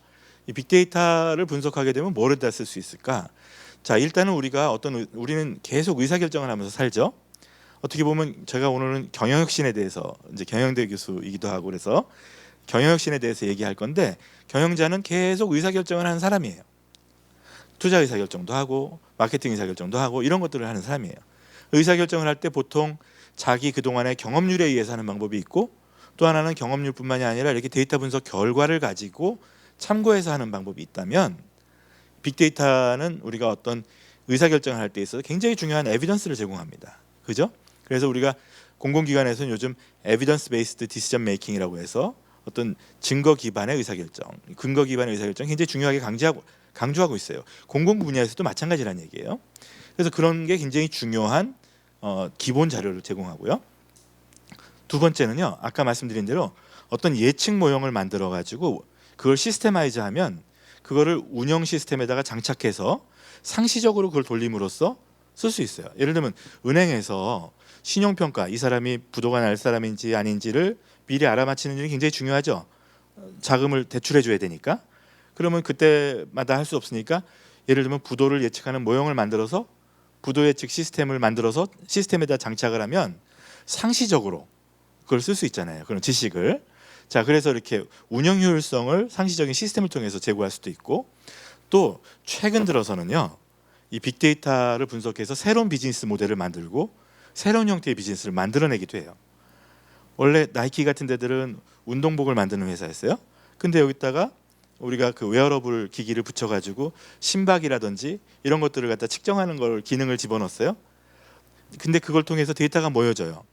이 빅데이터를 분석하게 되면 뭐를 쓸 수 있을까? 자, 일단은 우리는 계속 의사결정을 하면서 살죠. 어떻게 보면 제가 오늘은 경영혁신에 대해서 이제 경영대 교수이기도 하고 그래서 경영혁신에 대해서 얘기할 건데 경영자는 계속 의사결정을 하는 사람이에요. 투자 의사결정도 하고 마케팅 의사결정도 하고 이런 것들을 하는 사람이에요. 의사결정을 할 때 보통 자기 그동안의 경험률에 의해서 하는 방법이 있고 또 하나는 경험률뿐만이 아니라 이렇게 데이터 분석 결과를 가지고 참고해서 하는 방법이 있다면 빅데이터는 우리가 어떤 의사결정을 할 때 있어서 굉장히 중요한 에비던스를 제공합니다. 그죠? 그래서 우리가 공공기관에서는 요즘 에비던스 베이스드 디시전 메이킹이라고 해서 어떤 증거 기반의 의사결정, 근거 기반의 의사결정 굉장히 중요하게 강조하고 있어요. 공공 분야에서도 마찬가지라는 얘기예요. 그래서 그런 게 굉장히 중요한 기본 자료를 제공하고요. 두 번째는요. 아까 말씀드린 대로 어떤 예측 모형을 만들어 가지고 그걸 시스테마이즈하면 그거를 운영 시스템에다가 장착해서 상시적으로 그걸 돌림으로써 쓸 수 있어요. 예를 들면 은행에서 신용평가 이 사람이 부도가 날 사람인지 아닌지를 미리 알아맞히는 일이 굉장히 중요하죠. 자금을 대출해 줘야 되니까. 그러면 그때마다 할 수 없으니까 예를 들면 부도를 예측하는 모형을 만들어서 부도 예측 시스템을 만들어서 시스템에다 장착을 하면 상시적으로 그걸 쓸 수 있잖아요. 그런 지식을. 자, 그래서 이렇게 운영 효율성을 상시적인 시스템을 통해서 제고할 수도 있고 또 최근 들어서는요. 이 빅데이터를 분석해서 새로운 비즈니스 모델을 만들고 새로운 형태의 비즈니스를 만들어내기도 해요. 원래 나이키 같은 데들은 운동복을 만드는 회사였어요. 근데 여기다가 우리가 그 웨어러블 기기를 붙여가지고 심박이라든지 이런 것들을 갖다 측정하는 걸 기능을 집어넣었어요. 근데 그걸 통해서 데이터가 모여져요.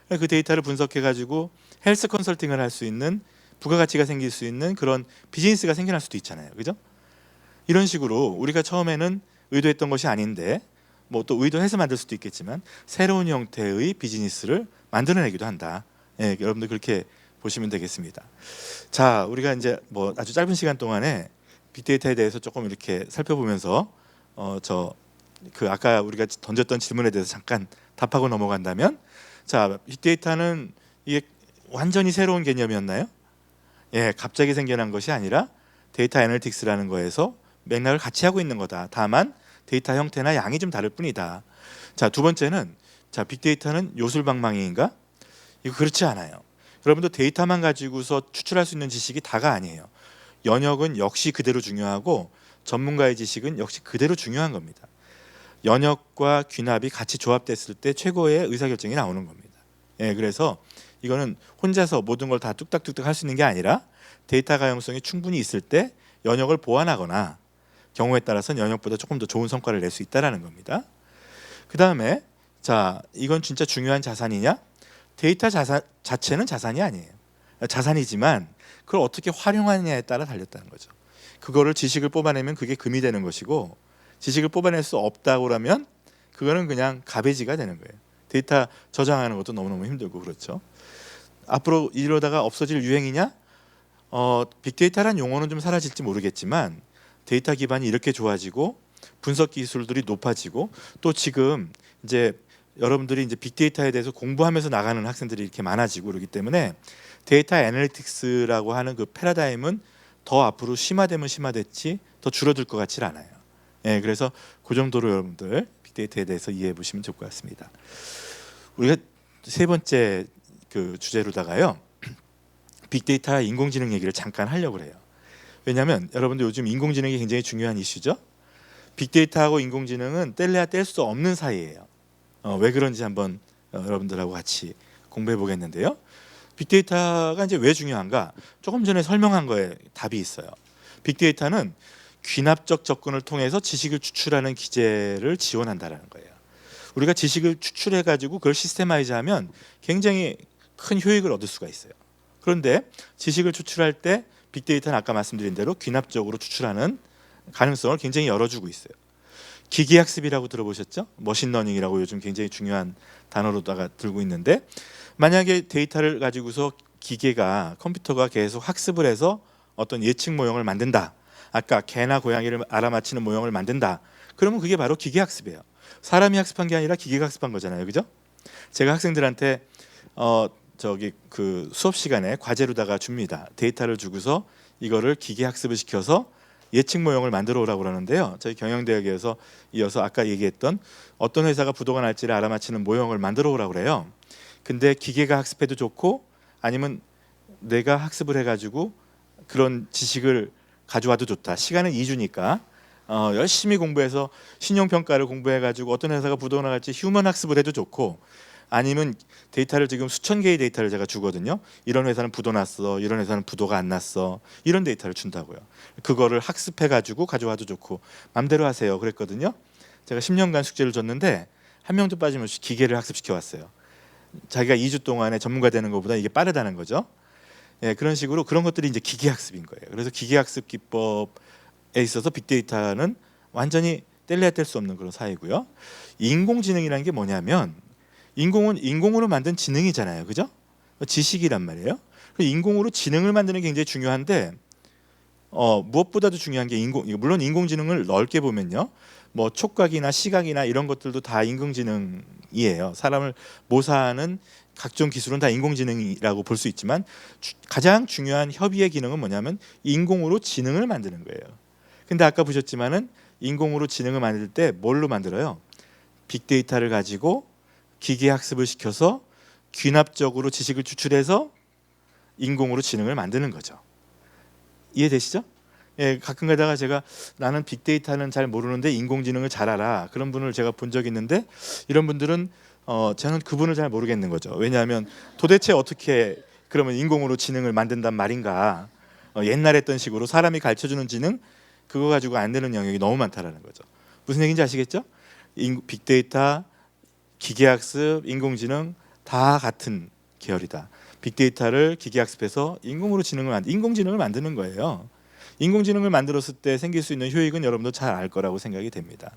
그 데이터를 분석해가지고 헬스 컨설팅을 할 수 있는 부가가치가 생길 수 있는 그런 비즈니스가 생겨날 수도 있잖아요. 그죠? 이런 식으로 우리가 처음에는 의도했던 것이 아닌데 뭐 또 의도해서 만들 수도 있겠지만 새로운 형태의 비즈니스를 만들어내기도 한다. 예, 여러분들 그렇게 보시면 되겠습니다. 자, 우리가 이제 뭐 아주 짧은 시간 동안에 빅데이터에 대해서 조금 이렇게 살펴보면서 아까 우리가 던졌던 질문에 대해서 잠깐 답하고 넘어간다면 자, 빅데이터는 이게 완전히 새로운 개념이었나요? 예, 갑자기 생겨난 것이 아니라 데이터 애널리틱스라는 거에서 맥락을 같이 하고 있는 거다. 다만 데이터 형태나 양이 좀 다를 뿐이다. 자, 두 번째는 자, 빅데이터는 요술방망이인가? 이거 그렇지 않아요. 여러분도 데이터만 가지고서 추출할 수 있는 지식이 다가 아니에요. 연역은 역시 그대로 중요하고 전문가의 지식은 역시 그대로 중요한 겁니다. 연역과 귀납이 같이 조합됐을 때 최고의 의사결정이 나오는 겁니다. 예, 그래서 이거는 혼자서 모든 걸 다 뚝딱뚝딱 할 수 있는 게 아니라 데이터 가용성이 충분히 있을 때 연역을 보완하거나 경우에 따라서는 연역보다 조금 더 좋은 성과를 낼 수 있다는 겁니다. 그 다음에 자, 이건 진짜 중요한 자산이냐? 데이터 자체는 자산이 아니에요. 자산이지만 그걸 어떻게 활용하느냐에 따라 달렸다는 거죠. 그거를 지식을 뽑아내면 그게 금이 되는 것이고 지식을 뽑아낼 수 없다고 하면 그거는 그냥 가베지가 되는 거예요. 데이터 저장하는 것도 너무너무 힘들고 그렇죠. 앞으로 이러다가 없어질 유행이냐? 빅데이터란 용어는 좀 사라질지 모르겠지만 데이터 기반이 이렇게 좋아지고 분석 기술들이 높아지고 또 지금 이제 여러분들이 이제 빅데이터에 대해서 공부하면서 나가는 학생들이 이렇게 많아지고 그러기 때문에 데이터 애널리틱스라고 하는 그 패러다임은 더 앞으로 심화되면 심화됐지 더 줄어들 것 같지 않아요. 예, 그래서 그 정도로 여러분들 빅데이터에 대해서 이해해 보시면 좋을 것 같습니다. 우리가 세 번째 그 주제로다가요. 빅데이터 인공지능 얘기를 잠깐 하려고 해요. 왜냐하면 여러분들 요즘 인공지능이 굉장히 중요한 이슈죠. 빅데이터하고 인공지능은 뗄래야 뗄 수 없는 사이예요. 왜 그런지 한번 여러분들하고 같이 공부해 보겠는데요. 빅데이터가 이제 왜 중요한가? 조금 전에 설명한 거에 답이 있어요. 빅데이터는 귀납적 접근을 통해서 지식을 추출하는 기제를 지원한다는 거예요. 우리가 지식을 추출해 가지고 그걸 시스테마이즈하면 굉장히 큰 효익을 얻을 수가 있어요. 그런데 지식을 추출할 때 빅데이터는 아까 말씀드린 대로 귀납적으로 추출하는 가능성을 굉장히 열어주고 있어요. 기계학습이라고 들어보셨죠? 머신러닝이라고 요즘 굉장히 중요한 단어로다가 들고 있는데, 만약에 데이터를 가지고서 기계가 컴퓨터가 계속 학습을 해서 어떤 예측 모형을 만든다. 아까 개나 고양이를 알아맞히는 모형을 만든다. 그러면 그게 바로 기계학습이에요. 사람이 학습한 게 아니라 기계가 학습한 거잖아요, 그죠? 제가 학생들한테 그 수업 시간에 과제로다가 줍니다. 데이터를 주고서 이거를 기계학습을 시켜서 예측 모형을 만들어 오라고 그러는데요. 저희 경영대학에서 이어서 아까 얘기했던 어떤 회사가 부도가 날지를 알아맞히는 모형을 만들어 오라고 그래요. 근데 기계가 학습해도 좋고 아니면 내가 학습을 해가지고 그런 지식을 가져와도 좋다. 시간은 2주니까 열심히 공부해서 신용평가를 공부해가지고 어떤 회사가 부도가 날지 휴먼 학습을 해도 좋고, 아니면 데이터를 지금 수천 개의 데이터를 제가 주거든요. 이런 회사는 부도 났어, 이런 회사는 부도가 안 났어, 이런 데이터를 준다고요. 그거를 학습해가지고 가져와도 좋고 맘대로 하세요 그랬거든요. 제가 10년간 숙제를 줬는데 한 명도 빠짐없이 기계를 학습시켜 왔어요. 자기가 2주 동안에 전문가 되는 것보다 이게 빠르다는 거죠. 예, 그런 식으로 그런 것들이 이제 기계학습인 거예요. 그래서 기계학습 기법에 있어서 빅데이터는 완전히 뗄래야 뗄 수 없는 그런 사회고요. 인공지능이라는 게 뭐냐면 인공은 인공으로 만든 지능이잖아요, 그죠? 지식이란 말이에요. 인공으로 지능을 만드는 게 굉장히 중요한데 무엇보다도 중요한 게 물론 인공지능을 넓게 보면요, 뭐 촉각이나 시각이나 이런 것들도 다 인공지능이에요. 사람을 모사하는 각종 기술은 다 인공지능이라고 볼 수 있지만 가장 중요한 협의의 기능은 뭐냐면 인공으로 지능을 만드는 거예요. 근데 아까 보셨지만은 인공으로 지능을 만들 때 뭘로 만들어요? 빅데이터를 가지고 기계 학습을 시켜서 귀납적으로 지식을 추출해서 인공으로 지능을 만드는 거죠. 이해되시죠? 예, 가끔 가다가 제가 나는 빅데이터는 잘 모르는데 인공지능을 잘 알아, 그런 분을 제가 본 적이 있는데, 이런 분들은 저는 그분을 잘 모르겠는 거죠. 왜냐하면 도대체 어떻게 그러면 인공으로 지능을 만든단 말인가. 옛날에 했던 식으로 사람이 가르쳐주는 지능 그거 가지고 안 되는 영역이 너무 많다라는 거죠. 무슨 얘기인지 아시겠죠? 빅데이터, 기계학습, 인공지능 다 같은 계열이다. 빅데이터를 기계학습해서 인공지능을 만드는 거예요. 인공지능을 만들었을 때 생길 수 있는 효익은 여러분도 잘 알 거라고 생각이 됩니다.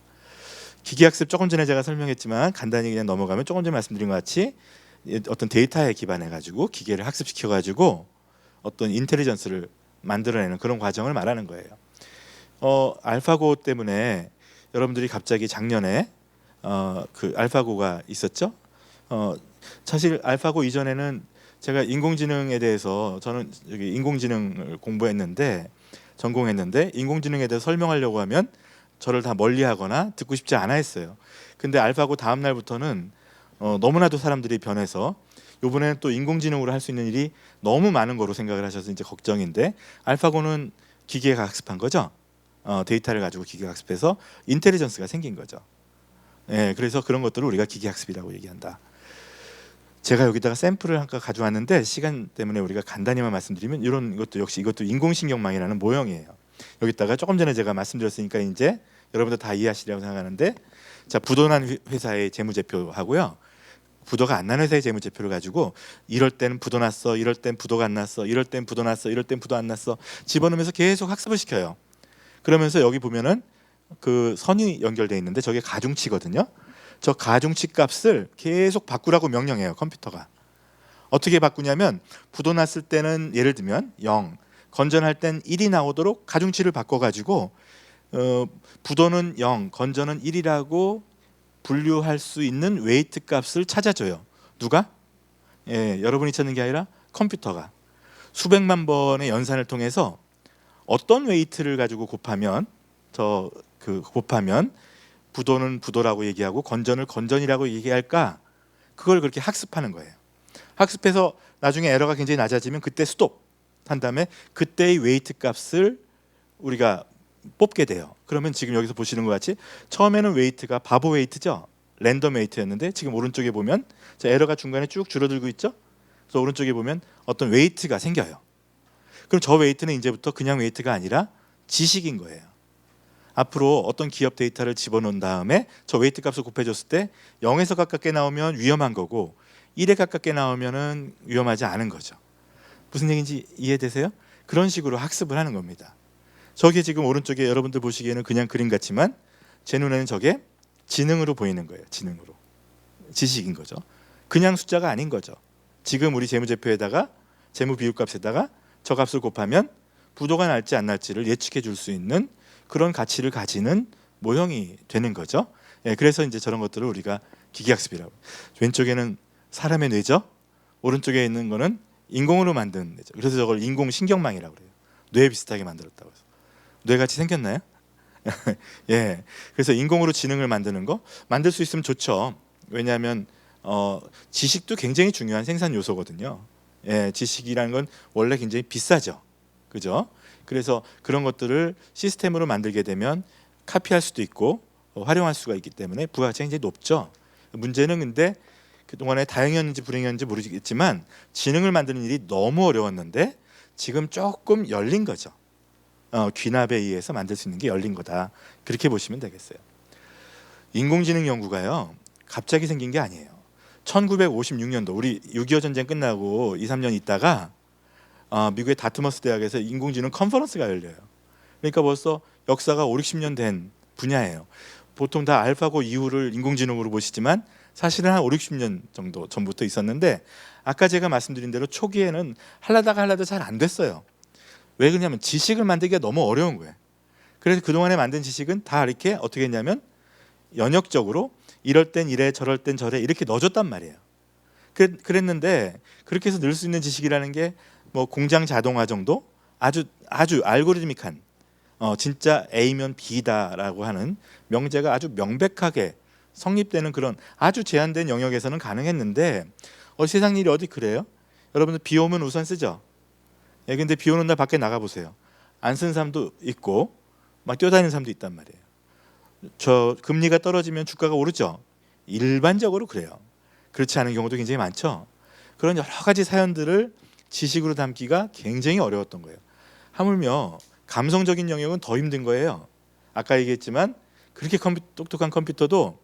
기계학습 조금 전에 제가 설명했지만 간단히 그냥 넘어가면 조금 전에 말씀드린 것 같이 어떤 데이터에 기반해 가지고 기계를 학습시켜 가지고 어떤 인텔리전스를 만들어내는 그런 과정을 말하는 거예요. 알파고 때문에 여러분들이 갑자기 작년에 그 알파고가 있었죠. 사실 알파고 이전에는 제가 인공지능에 대해서 저는 여기 인공지능을 공부했는데 전공했는데 인공지능에 대해서 설명하려고 하면 저를 다 멀리하거나 듣고 싶지 않아 했어요. 근데 알파고 다음 날부터는 너무나도 사람들이 변해서 이번에는 또 인공지능으로 할 수 있는 일이 너무 많은 거로 생각을 하셔서 이제 걱정인데, 알파고는 기계가 학습한 거죠. 데이터를 가지고 기계가 학습해서 인텔리전스가 생긴 거죠. 예, 그래서 그런 것들을 우리가 기계학습이라고 얘기한다. 제가 여기다가 샘플을 한가 가져왔는데 시간 때문에 우리가 간단히만 말씀드리면 이런 것도 역시 이것도 인공신경망이라는 모형이에요. 여기다가 조금 전에 제가 말씀드렸으니까 이제 여러분들 다 이해하시리라고 생각하는데, 자, 부도난 회사의 재무제표하고요, 부도가 안 난 회사의 재무제표를 가지고 이럴 때는 부도 났어, 이럴 땐 부도가 안 났어, 이럴 땐 부도 났어, 이럴 땐 부도 안 났어 집어넣으면서 계속 학습을 시켜요. 그러면서 여기 보면은 그 선이 연결돼 있는데 저게 가중치거든요. 저 가중치 값을 계속 바꾸라고 명령해요, 컴퓨터가. 어떻게 바꾸냐면 부도 났을 때는 예를 들면 0, 건전할 땐 1이 나오도록 가중치를 바꿔가지고 부도는 0, 건전은 1이라고 분류할 수 있는 웨이트 값을 찾아줘요. 누가? 예, 여러분이 찾는 게 아니라 컴퓨터가 수백만 번의 연산을 통해서 어떤 웨이트를 가지고 곱하면 곱하면 부도는 부도라고 얘기하고 건전을 건전이라고 얘기할까? 그걸 그렇게 학습하는 거예요. 학습해서 나중에 에러가 굉장히 낮아지면 그때 스톱 한 다음에 그때의 웨이트 값을 우리가 뽑게 돼요. 그러면 지금 여기서 보시는 것 같이 처음에는 웨이트가 바보 웨이트죠. 랜덤 웨이트였는데 지금 오른쪽에 보면 자, 에러가 중간에 쭉 줄어들고 있죠. 그래서 오른쪽에 보면 어떤 웨이트가 생겨요. 그럼 저 웨이트는 이제부터 그냥 웨이트가 아니라 지식인 거예요. 앞으로 어떤 기업 데이터를 집어넣은 다음에 저 웨이트 값을 곱해줬을 때 0에서 가깝게 나오면 위험한 거고 1에 가깝게 나오면은 위험하지 않은 거죠. 무슨 얘기인지 이해되세요? 그런 식으로 학습을 하는 겁니다. 저게 지금 오른쪽에 여러분들 보시기에는 그냥 그림 같지만 제 눈에는 저게 지능으로 보이는 거예요. 지능으로. 지식인 거죠. 그냥 숫자가 아닌 거죠. 지금 우리 재무제표에다가 재무비율값에다가 저 값을 곱하면 부도가 날지 안 날지를 예측해 줄 수 있는 그런 가치를 가지는 모형이 되는 거죠. 예, 그래서 이제 저런 것들을 우리가 기계학습이라고. 왼쪽에는 사람의 뇌죠. 오른쪽에 있는 거는 인공으로 만든 뇌죠. 그래서 저걸 인공신경망이라고 그래요. 뇌 비슷하게 만들었다고 해서. 뇌같이 생겼나요? 예. 그래서 인공으로 지능을 만드는 거 만들 수 있으면 좋죠. 왜냐하면 지식도 굉장히 중요한 생산 요소거든요. 예, 지식이라는 건 원래 굉장히 비싸죠. 그죠? 그래서 그런 것들을 시스템으로 만들게 되면 카피할 수도 있고 활용할 수가 있기 때문에 부가가치가 굉장히 높죠. 문제는 근데 그동안에 다행이었는지 불행이었는지 모르겠지만 지능을 만드는 일이 너무 어려웠는데 지금 조금 열린 거죠. 귀납에 의해서 만들 수 있는 게 열린 거다. 그렇게 보시면 되겠어요. 인공지능 연구가요. 갑자기 생긴 게 아니에요. 1956년도 우리 6.25 전쟁 끝나고 2, 3년 있다가 미국의 다트머스 대학에서 인공지능 컨퍼런스가 열려요. 그러니까 벌써 역사가 5, 60년 된 분야예요. 보통 다 알파고 이후를 인공지능으로 보시지만 사실은 한 5, 60년 정도 전부터 있었는데 아까 제가 말씀드린 대로 초기에는 하려다가 잘 안 됐어요. 왜 그러냐면 지식을 만들기가 너무 어려운 거예요. 그래서 그동안에 만든 지식은 다 이렇게 어떻게 했냐면 연역적으로 이럴 땐 이래 저럴 땐 저래 이렇게 넣어줬단 말이에요. 그랬는데 그렇게 해서 늘 수 있는 지식이라는 게 뭐 공장 자동화 정도 아주 알고리즘ik한 진짜 A면 B다라고 하는 명제가 아주 명백하게 성립되는 그런 아주 제한된 영역에서는 가능했는데 세상 일이 어디 그래요? 여러분들 비 오면 우산 쓰죠? 예, 근데 비 오는 날 밖에 나가 보세요. 안 쓴 사람도 있고 막 뛰어다니는 사람도 있단 말이에요. 저 금리가 떨어지면 주가가 오르죠. 일반적으로 그래요. 그렇지 않은 경우도 굉장히 많죠. 그런 여러 가지 사연들을 지식으로 담기가 굉장히 어려웠던 거예요. 하물며 감성적인 영역은 더 힘든 거예요. 아까 얘기했지만 그렇게 똑똑한 컴퓨터도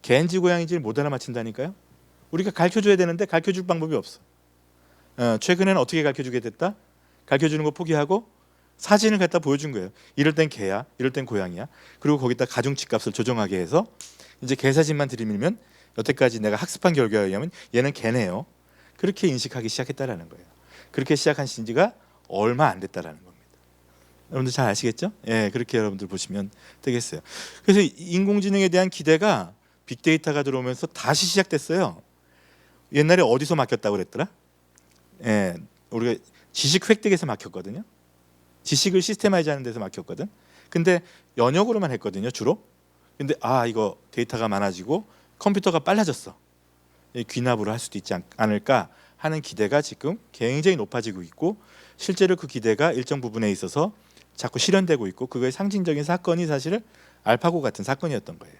개인지 고양인지를 못 알아맞힌다니까요. 우리가 가르쳐줘야 되는데 가르쳐줄 방법이 없어. 최근에는 어떻게 가르쳐주게 됐다? 가르쳐주는 거 포기하고 사진을 갖다 보여준 거예요. 이럴 땐 개야, 이럴 땐 고양이야. 그리고 거기다 가중치 값을 조정하게 해서 이제 개 사진만 들이밀면 여태까지 내가 학습한 결과에 의하면 얘는 개네요. 그렇게 인식하기 시작했다라는 거예요. 그렇게 시작한 지가 얼마 안 됐다라는 겁니다. 여러분들 잘 아시겠죠? 예, 그렇게 여러분들 보시면 되겠어요. 그래서 인공지능에 대한 기대가 빅데이터가 들어오면서 다시 시작됐어요. 옛날에 어디서 막혔다고 그랬더라? 예, 우리가 지식 획득에서 막혔거든요. 지식을 시스테마이즈 하는 데서 막혔거든. 근데 연역으로만 했거든요, 주로. 근데 이거 데이터가 많아지고 컴퓨터가 빨라졌어. 귀납으로 할 수도 있지 않을까 하는 기대가 지금 굉장히 높아지고 있고 실제로 그 기대가 일정 부분에 있어서 자꾸 실현되고 있고 그거의 상징적인 사건이 사실은 알파고 같은 사건이었던 거예요.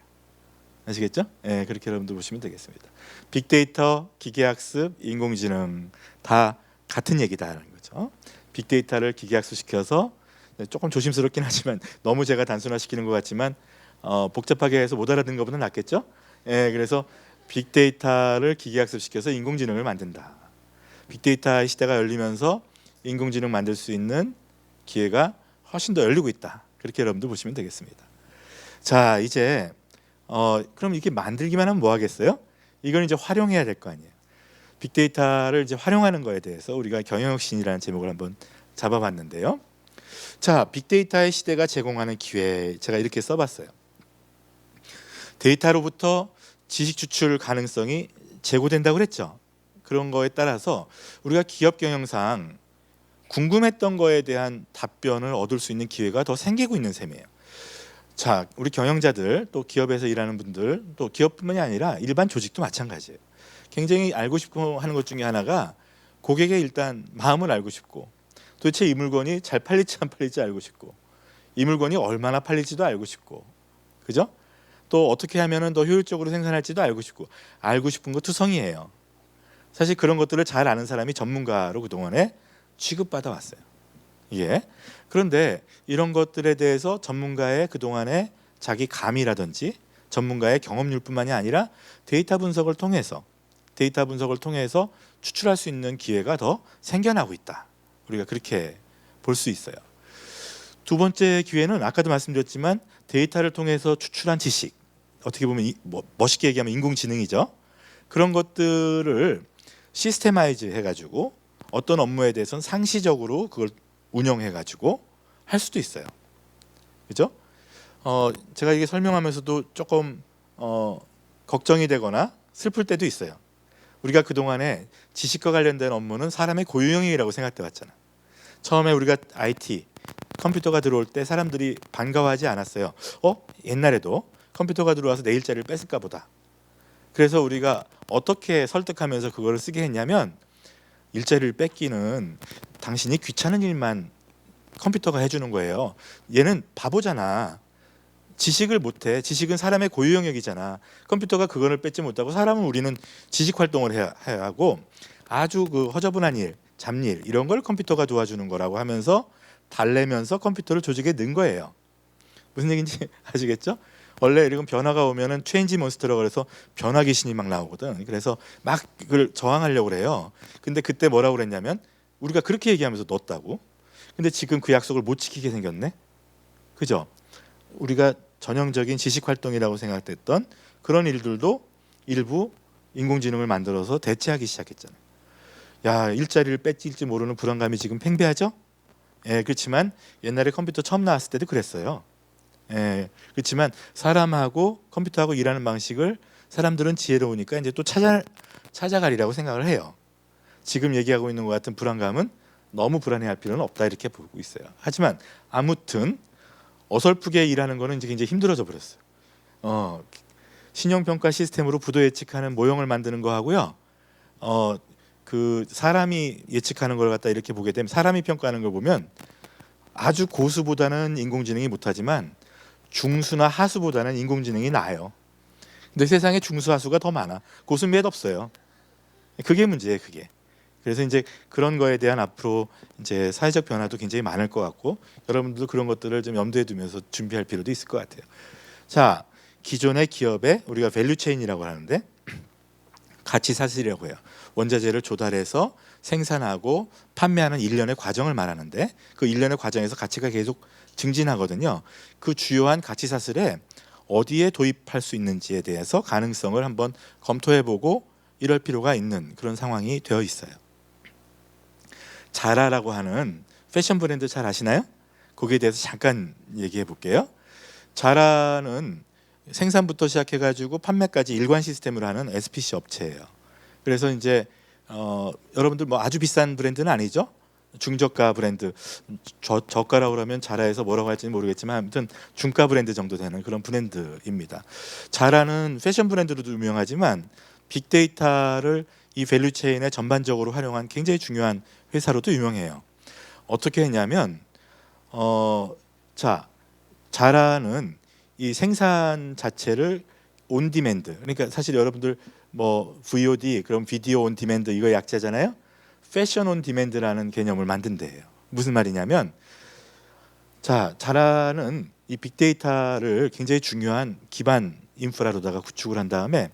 아시겠죠? 예, 그렇게 여러분들 보시면 되겠습니다. 빅데이터, 기계학습, 인공지능 다 같은 얘기다라는 거죠. 빅데이터를 기계학습시켜서 조금 조심스럽긴 하지만 너무 제가 단순화시키는 것 같지만 복잡하게 해서 못 알아듣는 것보다 낫겠죠? 예, 그래서 빅데이터를 기계학습시켜서 인공지능을 만든다. 빅데이터의 시대가 열리면서 인공지능 만들 수 있는 기회가 훨씬 더 열리고 있다. 그렇게 여러분들 보시면 되겠습니다. 자, 이제 그럼 이렇게 만들기만 하면 뭐 하겠어요? 이건 이제 활용해야 될 거 아니에요. 빅데이터를 이제 활용하는 거에 대해서 우리가 경영혁신이라는 제목을 한번 잡아봤는데요. 자, 빅데이터의 시대가 제공하는 기회 제가 이렇게 써봤어요. 데이터로부터 지식 추출 가능성이 제고된다고 그랬죠. 그런 거에 따라서 우리가 기업 경영상 궁금했던 거에 대한 답변을 얻을 수 있는 기회가 더 생기고 있는 셈이에요. 자, 우리 경영자들 또 기업에서 일하는 분들 또 기업뿐만이 아니라 일반 조직도 마찬가지예요. 굉장히 알고 싶고 하는 것 중에 하나가 고객의 일단 마음을 알고 싶고 도대체 이 물건이 잘 팔릴지 안 팔릴지 알고 싶고 이 물건이 얼마나 팔릴지도 알고 싶고, 그죠? 또 어떻게 하면은 더 효율적으로 생산할지도 알고 싶고, 알고 싶은 거 투성이에요. 사실 그런 것들을 잘 아는 사람이 전문가로 그동안에 취급받아 왔어요. 예. 그런데 이런 것들에 대해서 전문가의 그동안의 자기 감이라든지 전문가의 경험률뿐만이 아니라 데이터 분석을 통해서 추출할 수 있는 기회가 더 생겨나고 있다. 우리가 그렇게 볼 수 있어요. 두 번째 기회는 아까도 말씀드렸지만 데이터를 통해서 추출한 지식, 어떻게 보면 멋있게 얘기하면 인공지능이죠. 그런 것들을 시스테마이즈 해가지고 어떤 업무에 대해서는 상시적으로 그걸 운영해가지고 할 수도 있어요. 그죠? 제가 이게 설명하면서도 조금 걱정이 되거나 슬플 때도 있어요. 우리가 그동안에 지식과 관련된 업무는 사람의 고유형이라고 생각돼 왔잖아. 처음에 우리가 IT, 컴퓨터가 들어올 때 사람들이 반가워하지 않았어요. 옛날에도 컴퓨터가 들어와서 내 일자리를 뺏을까 보다. 그래서 우리가 어떻게 설득하면서 그거를 쓰게 했냐면, 일자리를 뺏기는 당신이 귀찮은 일만 컴퓨터가 해주는 거예요. 얘는 바보잖아. 지식을 못해. 지식은 사람의 고유 영역이잖아. 컴퓨터가 그거를 뺏지 못하고 사람은 우리는 지식 활동을 해야 하고 아주 그 허저분한 일, 잡일 이런 걸 컴퓨터가 도와주는 거라고 하면서 달래면서 컴퓨터를 조직에 넣은 거예요. 무슨 얘기인지 아시겠죠? 원래 이런 변화가 오면은 체인지 몬스터라고 그래서 변화 귀신이 막 나오거든. 그래서 막 그걸 저항하려고 그래요. 근데 그때 뭐라고 그랬냐면 우리가 그렇게 얘기하면서 넣었다고. 근데 지금 그 약속을 못 지키게 생겼네. 그죠? 우리가 전형적인 지식 활동이라고 생각됐던 그런 일들도 일부 인공지능을 만들어서 대체하기 시작했잖아요. 야, 일자리를 뺏길지 모르는 불안감이 지금 팽배하죠? 예, 그렇지만 옛날에 컴퓨터 처음 나왔을 때도 그랬어요. 예, 그렇지만 사람하고 컴퓨터하고 일하는 방식을 사람들은 지혜로우니까 이제 또 찾아가리라고 생각을 해요. 지금 얘기하고 있는 것 같은 불안감은 너무 불안해할 필요는 없다 이렇게 보고 있어요. 하지만 아무튼 어설프게 일하는 거는 이제 굉장히 힘들어져 버렸어요. 신용평가 시스템으로 부도 예측하는 모형을 만드는 거 하고요. 그 사람이 예측하는 걸 갖다 이렇게 보게 되면 사람이 평가하는 걸 보면 아주 고수보다는 인공지능이 못하지만 중수나 하수보다는 인공지능이 나아요. 근데 세상에 중수 하수가 더 많아. 고수 몇 없어요. 그게 문제예요, 그게. 그래서 이제 그런 거에 대한 앞으로 이제 사회적 변화도 굉장히 많을 것 같고 여러분들도 그런 것들을 좀 염두에 두면서 준비할 필요도 있을 것 같아요. 자, 기존의 기업에 우리가 밸류 체인이라고 하는데 가치 사슬이라고 해요. 원자재를 조달해서 생산하고 판매하는 일련의 과정을 말하는데 그 일련의 과정에서 가치가 계속 증진하거든요. 그 주요한 가치 사슬에 어디에 도입할 수 있는지에 대해서 가능성을 한번 검토해보고 이럴 필요가 있는 그런 상황이 되어 있어요. 자라라고 하는 패션 브랜드 잘 아시나요? 거기에 대해서 잠깐 얘기해 볼게요. 자라는 생산부터 시작해가지고 판매까지 일관 시스템으로 하는 SPC 업체예요. 그래서 이제 여러분들 뭐 아주 비싼 브랜드는 아니죠. 중저가 브랜드, 저가라고 그러면 자라에서 뭐라고 할지는 모르겠지만 아무튼 중가 브랜드 정도 되는 그런 브랜드입니다. 자라는 패션 브랜드로도 유명하지만 빅데이터를 이 밸류 체인에 전반적으로 활용한 굉장히 중요한 회사로도 유명해요. 어떻게 했냐면 자라는 이 생산 자체를 온 디맨드, 그러니까 사실 여러분들 뭐 VOD 그럼 비디오 온 디맨드 이거 약자잖아요. 패션 온 디맨드라는 개념을 만든 데예요. 무슨 말이냐면 자라는 이 빅데이터를 굉장히 중요한 기반 인프라로다가 구축을 한 다음에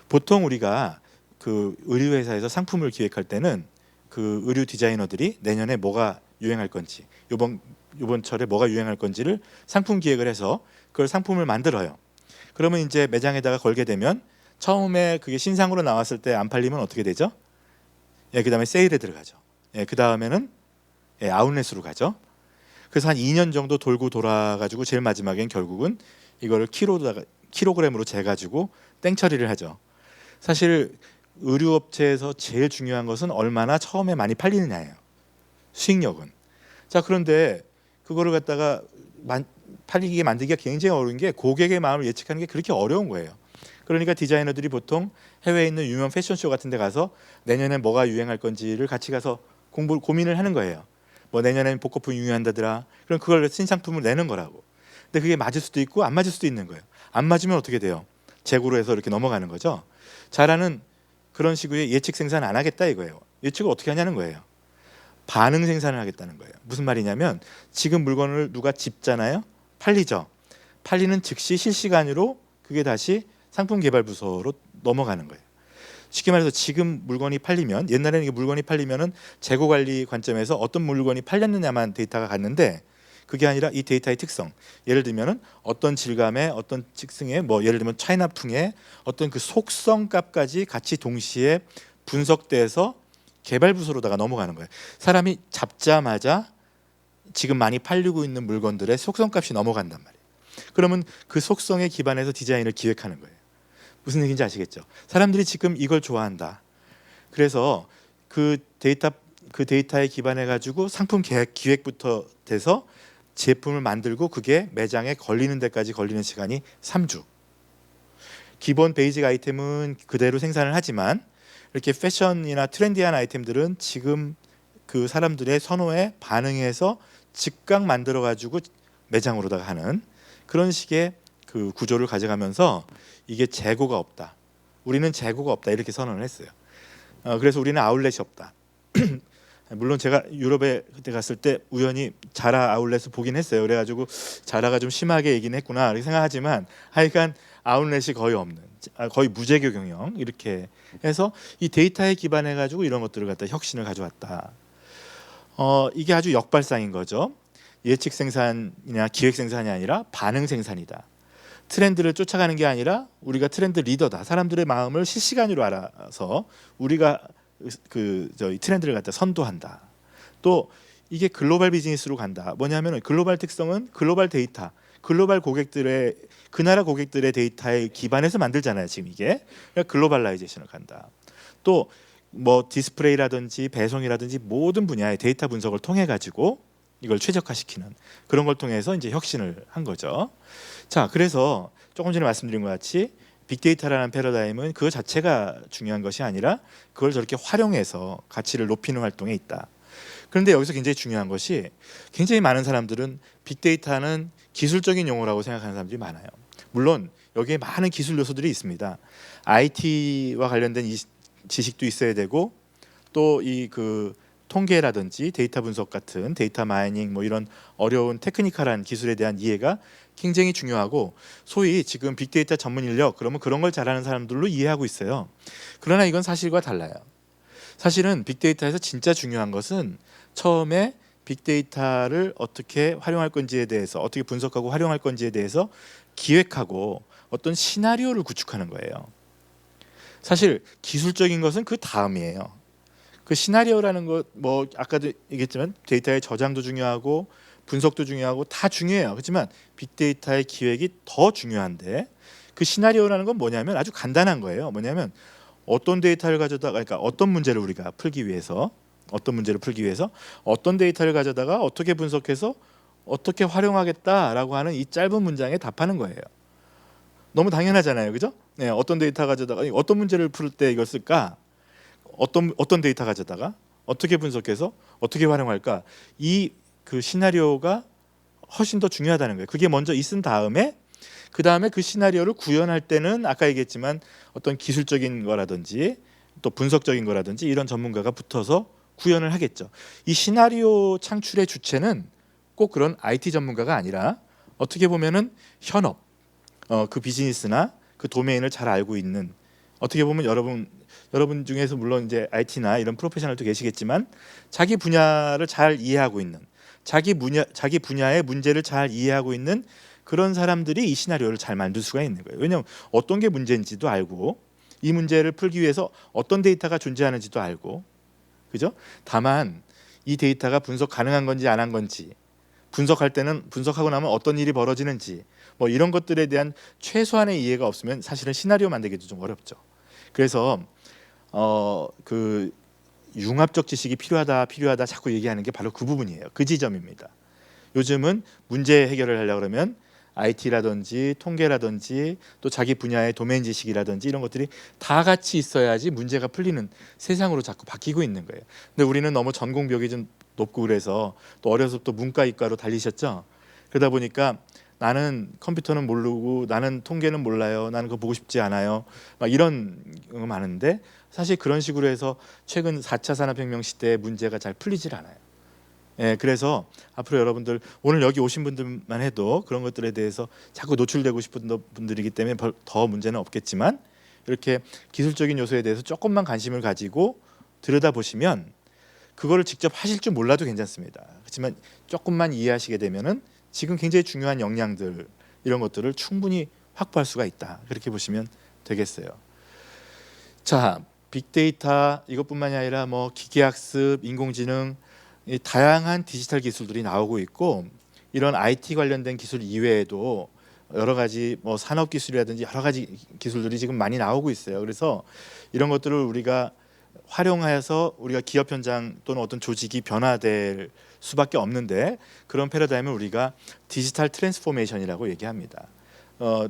보통 우리가 그 의류 회사에서 상품을 기획할 때는 그 의류 디자이너들이 내년에 뭐가 유행할 건지 이번 철에 뭐가 유행할 건지를 상품 기획을 해서 그걸 상품을 만들어요. 그러면 이제 매장에다가 걸게 되면 처음에 그게 신상으로 나왔을 때 안 팔리면 어떻게 되죠? 예, 그다음에 세일에 들어가죠. 예, 그다음에는 아웃렛으로 가죠. 그래서 한 2년 정도 돌고 돌아가지고 제일 마지막엔 결국은 이거를 킬로그램으로 재가지고 땡 처리를 하죠. 사실 의류업체에서 제일 중요한 것은 얼마나 처음에 많이 팔리느냐예요. 수익력은. 자, 그런데 그거를 갖다가 팔리게 만들기가 굉장히 어려운 게 고객의 마음을 예측하는 게 그렇게 어려운 거예요. 그러니까 디자이너들이 보통 해외에 있는 유명 패션쇼 같은 데 가서 내년에 뭐가 유행할 건지를 같이 가서 고민을 하는 거예요. 뭐 내년에는 복거품 유효한다더라. 그럼 그걸 신상품을 내는 거라고. 근데 그게 맞을 수도 있고 안 맞을 수도 있는 거예요. 안 맞으면 어떻게 돼요? 재고로 해서 이렇게 넘어가는 거죠. 자라는 그런 식의 예측 생산 안 하겠다 이거예요. 예측을 어떻게 하냐는 거예요. 반응 생산을 하겠다는 거예요. 무슨 말이냐면 지금 물건을 누가 집잖아요. 팔리죠. 팔리는 즉시 실시간으로 그게 다시 상품 개발 부서로 넘어가는 거예요. 쉽게 말해서 지금 물건이 팔리면, 옛날에는 이게 물건이 팔리면은 재고 관리 관점에서 어떤 물건이 팔렸느냐만 데이터가 갔는데, 그게 아니라 이 데이터의 특성, 예를 들면은 어떤 질감의 어떤 특성의 뭐 예를 들면 차이나풍의 어떤 그 속성 값까지 같이 동시에 분석돼서 개발 부서로다가 넘어가는 거예요. 사람이 잡자마자 지금 많이 팔리고 있는 물건들의 속성 값이 넘어간단 말이에요. 그러면 그 속성에 기반해서 디자인을 기획하는 거예요. 무슨 얘기인지 아시겠죠? 사람들이 지금 이걸 좋아한다. 그래서 그 데이터에 기반해 가지고 상품 기획부터 돼서 제품을 만들고 그게 매장에 걸리는 데까지 걸리는 시간이 3주. 기본 베이직 아이템은 그대로 생산을 하지만 이렇게 패션이나 트렌디한 아이템들은 지금 그 사람들의 선호에 반응해서 즉각 만들어 가지고 매장으로다가 하는 그런 식의 그 구조를 가져가면서 이게 재고가 없다. 우리는 재고가 없다 이렇게 선언을 했어요. 그래서 우리는 아울렛이 없다. 물론 제가 유럽에 그때 갔을 때 우연히 자라 아울렛을 보긴 했어요. 그래가지고 자라가 좀 심하게 얘기는 했구나 이렇게 생각하지만 하여간 아울렛이 거의 없는, 거의 무재교 경영 이렇게 해서 이 데이터에 기반해 가지고 이런 것들을 갖다 혁신을 가져왔다. 이게 아주 역발상인 거죠. 예측 생산이나 기획 생산이 아니라 반응 생산이다. 트렌드를 쫓아가는 게 아니라 우리가 트렌드 리더다. 사람들의 마음을 실시간으로 알아서 우리가 저희 트렌드를 갖다 선도한다. 또 이게 글로벌 비즈니스로 간다. 뭐냐면은 글로벌 특성은 글로벌 데이터, 글로벌 고객들의 그 나라 고객들의 데이터에 기반해서 만들잖아요. 지금 이게 그러니까 글로벌라이제이션을 간다. 또 뭐 디스플레이라든지 배송이라든지 모든 분야의 데이터 분석을 통해 가지고 이걸 최적화시키는 그런 걸 통해서 이제 혁신을 한 거죠. 자, 그래서 조금 전에 말씀드린 것 같이 빅데이터라는 패러다임은 그 자체가 중요한 것이 아니라 그걸 저렇게 활용해서 가치를 높이는 활동에 있다. 그런데 여기서 굉장히 중요한 것이 굉장히 많은 사람들은 빅데이터는 기술적인 용어라고 생각하는 사람들이 많아요. 물론 여기에 많은 기술 요소들이 있습니다. IT와 관련된 지식도 있어야 되고 또 이 그 통계라든지 데이터 분석 같은 데이터 마이닝 뭐 이런 어려운 테크니컬한 기술에 대한 이해가 굉장히 중요하고 소위 지금 빅데이터 전문 인력 그러면 그런 걸 잘하는 사람들로 이해하고 있어요. 그러나 이건 사실과 달라요. 사실은 빅데이터에서 진짜 중요한 것은 처음에 빅데이터를 어떻게 활용할 건지에 대해서 어떻게 분석하고 활용할 건지에 대해서 기획하고 어떤 시나리오를 구축하는 거예요. 사실 기술적인 것은 그 다음이에요. 그 시나리오라는 것 뭐 아까도 얘기했지만 데이터의 저장도 중요하고 분석도 중요하고 다 중요해요. 그렇지만 빅데이터의 기획이 더 중요한데 그 시나리오라는 건 뭐냐면 아주 간단한 거예요. 뭐냐면 어떤 데이터를 가져다가 그러니까 어떤 문제를 우리가 풀기 위해서 어떤 데이터를 가져다가 어떻게 분석해서 어떻게 활용하겠다라고 하는 이 짧은 문장에 답하는 거예요. 너무 당연하잖아요. 그죠? 네, 어떤 데이터 가져다가 어떤 문제를 풀 때 이걸 쓸까? 어떤 데이터 가져다가 어떻게 분석해서 어떻게 활용할까? 이 그 시나리오가 훨씬 더 중요하다는 거예요. 그게 먼저 있은 다음에 그 다음에 그 시나리오를 구현할 때는 아까 얘기했지만 어떤 기술적인 거라든지 또 분석적인 거라든지 이런 전문가가 붙어서 구현을 하겠죠. 이 시나리오 창출의 주체는 꼭 그런 IT 전문가가 아니라 어떻게 보면은 현업, 그 비즈니스나 그 도메인을 잘 알고 있는 어떻게 보면 여러분 중에서 물론 이제 IT나 이런 프로페셔널도 계시겠지만 자기 분야를 잘 이해하고 있는 자기 분야의 문제를 잘 이해하고 있는 그런 사람들이 이 시나리오를 잘 만들 수가 있는 거예요. 왜냐하면 어떤 게 문제인지도 알고 이 문제를 풀기 위해서 어떤 데이터가 존재하는지도 알고 그죠? 다만 이 데이터가 분석 가능한 건지 안 한 건지 분석할 때는 분석하고 나면 어떤 일이 벌어지는지 뭐 이런 것들에 대한 최소한의 이해가 없으면 사실은 시나리오 만들기도 좀 어렵죠. 그래서 그 융합적 지식이 필요하다 자꾸 얘기하는 게 바로 그 부분이에요. 그 지점입니다. 요즘은 문제 해결을 하려고 그러면 IT라든지 통계라든지 또 자기 분야의 도메인 지식이라든지 이런 것들이 다 같이 있어야지 문제가 풀리는 세상으로 자꾸 바뀌고 있는 거예요. 근데 우리는 너무 전공벽이 좀 높고 그래서 또 어려서부터 문과 이과로 달리셨죠. 그러다 보니까 나는 컴퓨터는 모르고 나는 통계는 몰라요. 나는 그거 보고 싶지 않아요. 막 이런 거 많은데 사실 그런 식으로 해서 최근 4차 산업혁명 시대의 문제가 잘 풀리질 않아요. 예, 그래서 앞으로 여러분들 오늘 여기 오신 분들만 해도 그런 것들에 대해서 자꾸 노출되고 싶은 분들이기 때문에 더 문제는 없겠지만 이렇게 기술적인 요소에 대해서 조금만 관심을 가지고 들여다보시면 그거를 직접 하실 줄 몰라도 괜찮습니다. 그렇지만 조금만 이해하시게 되면은 지금 굉장히 중요한 역량들 이런 것들을 충분히 확보할 수가 있다. 그렇게 보시면 되겠어요. 자, 빅데이터 이것뿐만이 아니라 뭐 기계학습, 인공지능 이 다양한 디지털 기술들이 나오고 있고 이런 IT 관련된 기술 이외에도 여러 가지 뭐 산업 기술이라든지 여러 가지 기술들이 지금 많이 나오고 있어요. 그래서 이런 것들을 우리가 활용해서 우리가 기업 현장 또는 어떤 조직이 변화될 수밖에 없는데 그런 패러다임을 우리가 디지털 트랜스포메이션이라고 얘기합니다.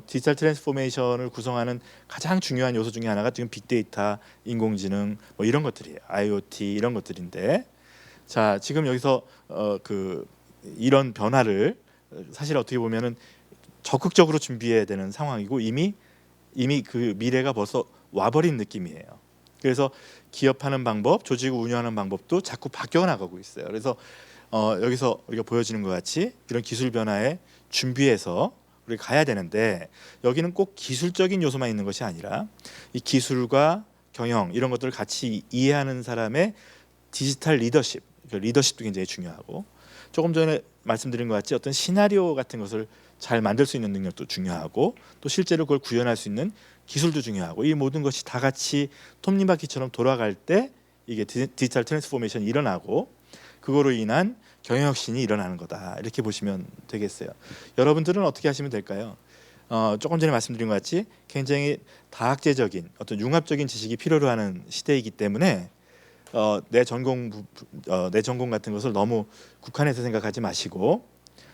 디지털 트랜스포메이션을 구성하는 가장 중요한 요소 중에 하나가 지금 빅데이터, 인공지능 뭐 이런 것들이에요. IoT 이런 것들인데 자 지금 여기서 이런 변화를 사실 어떻게 보면은 적극적으로 준비해야 되는 상황이고 이미 그 미래가 벌써 와버린 느낌이에요. 그래서 기업하는 방법, 조직을 운영하는 방법도 자꾸 바뀌어 나가고 있어요. 그래서 여기서 우리가 보여지는 것 같이 이런 기술 변화에 준비해서 우리가 가야 되는데 여기는 꼭 기술적인 요소만 있는 것이 아니라 이 기술과 경영 이런 것들을 같이 이해하는 사람의 디지털 리더십, 리더십도 굉장히 중요하고 조금 전에 말씀드린 것 같이 어떤 시나리오 같은 것을 잘 만들 수 있는 능력도 중요하고 또 실제로 그걸 구현할 수 있는 기술도 중요하고 이 모든 것이 다 같이 톱니바퀴처럼 돌아갈 때 이게 디지털 트랜스포메이션이 일어나고 그거로 인한 경영혁신이 일어나는 거다 이렇게 보시면 되겠어요. 여러분들은 어떻게 하시면 될까요? 조금 전에 말씀드린 것 같이 굉장히 다학제적인 어떤 융합적인 지식이 필요로 하는 시대이기 때문에 내 전공 같은 것을 너무 국한해서 생각하지 마시고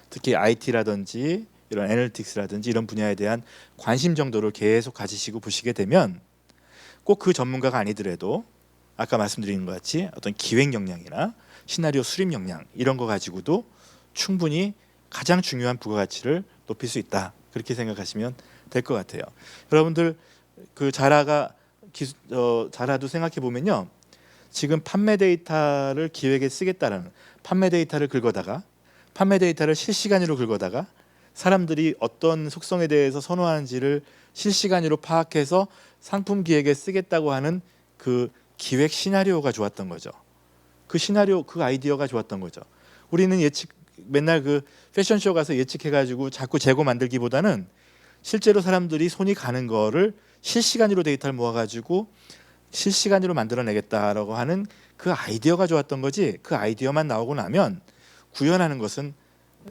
특히 IT라든지 이런 애널리틱스라든지 이런 분야에 대한 관심 정도를 계속 가지시고 보시게 되면 꼭 그 전문가가 아니더라도 아까 말씀드린 것 같이 어떤 기획 역량이나 시나리오 수립 역량 이런 거 가지고도 충분히 가장 중요한 부가가치를 높일 수 있다. 그렇게 생각하시면 될 것 같아요. 여러분들 그 자라도 생각해 보면요. 지금 판매 데이터를 기획에 쓰겠다라는 판매 데이터를 긁어다가 판매 데이터를 실시간으로 긁어다가 사람들이 어떤 속성에 대해서 선호하는지를 실시간으로 파악해서 상품 기획에 쓰겠다고 하는 그 기획 시나리오가 좋았던 거죠. 그 시나리오, 그 아이디어가 좋았던 거죠. 우리는 맨날 그 패션쇼 가서 예측해가지고 자꾸 재고 만들기보다는 실제로 사람들이 손이 가는 거를 실시간으로 데이터를 모아가지고 실시간으로 만들어내겠다라고 하는 그 아이디어가 좋았던 거지. 그 아이디어만 나오고 나면 구현하는 것은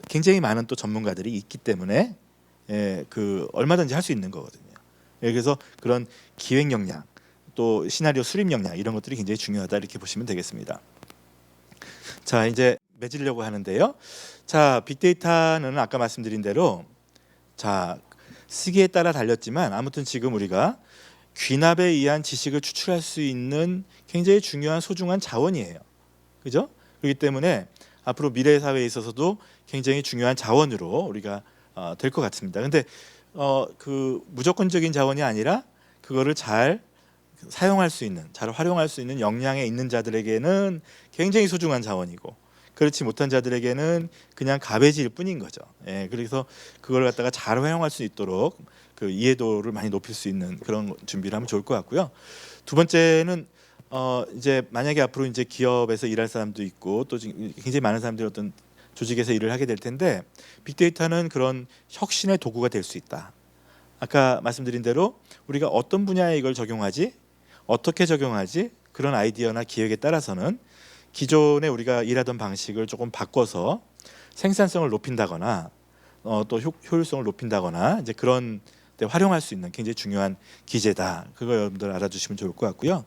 굉장히 많은 또 전문가들이 있기 때문에 그 얼마든지 할 수 있는 거거든요. 그래서 그런 기획 역량, 또 시나리오 수립 역량 이런 것들이 굉장히 중요하다 이렇게 보시면 되겠습니다. 자 이제 맺으려고 하는데요. 자 빅데이터는 아까 말씀드린 대로 자 시기에 따라 달렸지만 아무튼 지금 우리가 귀납에 의한 지식을 추출할 수 있는 굉장히 중요한 소중한 자원이에요. 그죠? 그렇기 때문에 앞으로 미래 사회에 있어서도 굉장히 중요한 자원으로 우리가 될 것 같습니다. 근데 그 무조건적인 자원이 아니라 그거를 잘 사용할 수 있는, 잘 활용할 수 있는 역량에 있는 자들에게는 굉장히 소중한 자원이고 그렇지 못한 자들에게는 그냥 가베지일 뿐인 거죠. 그래서 그걸 갖다가 잘 활용할 수 있도록 그 이해도를 많이 높일 수 있는 그런 준비를 하면 좋을 것 같고요. 두 번째는 이제 만약에 앞으로 이제 기업에서 일할 사람도 있고 또 굉장히 많은 사람들이 어떤 조직에서 일을 하게 될 텐데 빅데이터는 그런 혁신의 도구가 될 수 있다. 아까 말씀드린 대로 우리가 어떤 분야에 이걸 적용하지, 어떻게 적용하지 그런 아이디어나 기획에 따라서는 기존에 우리가 일하던 방식을 조금 바꿔서 생산성을 높인다거나 또 효율성을 높인다거나 이제 그런 데 활용할 수 있는 굉장히 중요한 기제다. 그거 여러분들 알아주시면 좋을 것 같고요.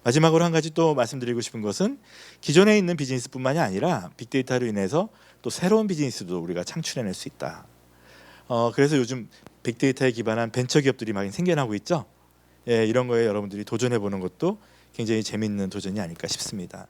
마지막으로 한 가지 또 말씀드리고 싶은 것은 기존에 있는 비즈니스뿐만이 아니라 빅데이터로 인해서 또 새로운 비즈니스도 우리가 창출해낼 수 있다. 그래서 요즘 빅데이터에 기반한 벤처 기업들이 많이 생겨나고 있죠. 이런 거에 여러분들이 도전해 보는 것도 굉장히 재미있는 도전이 아닐까 싶습니다.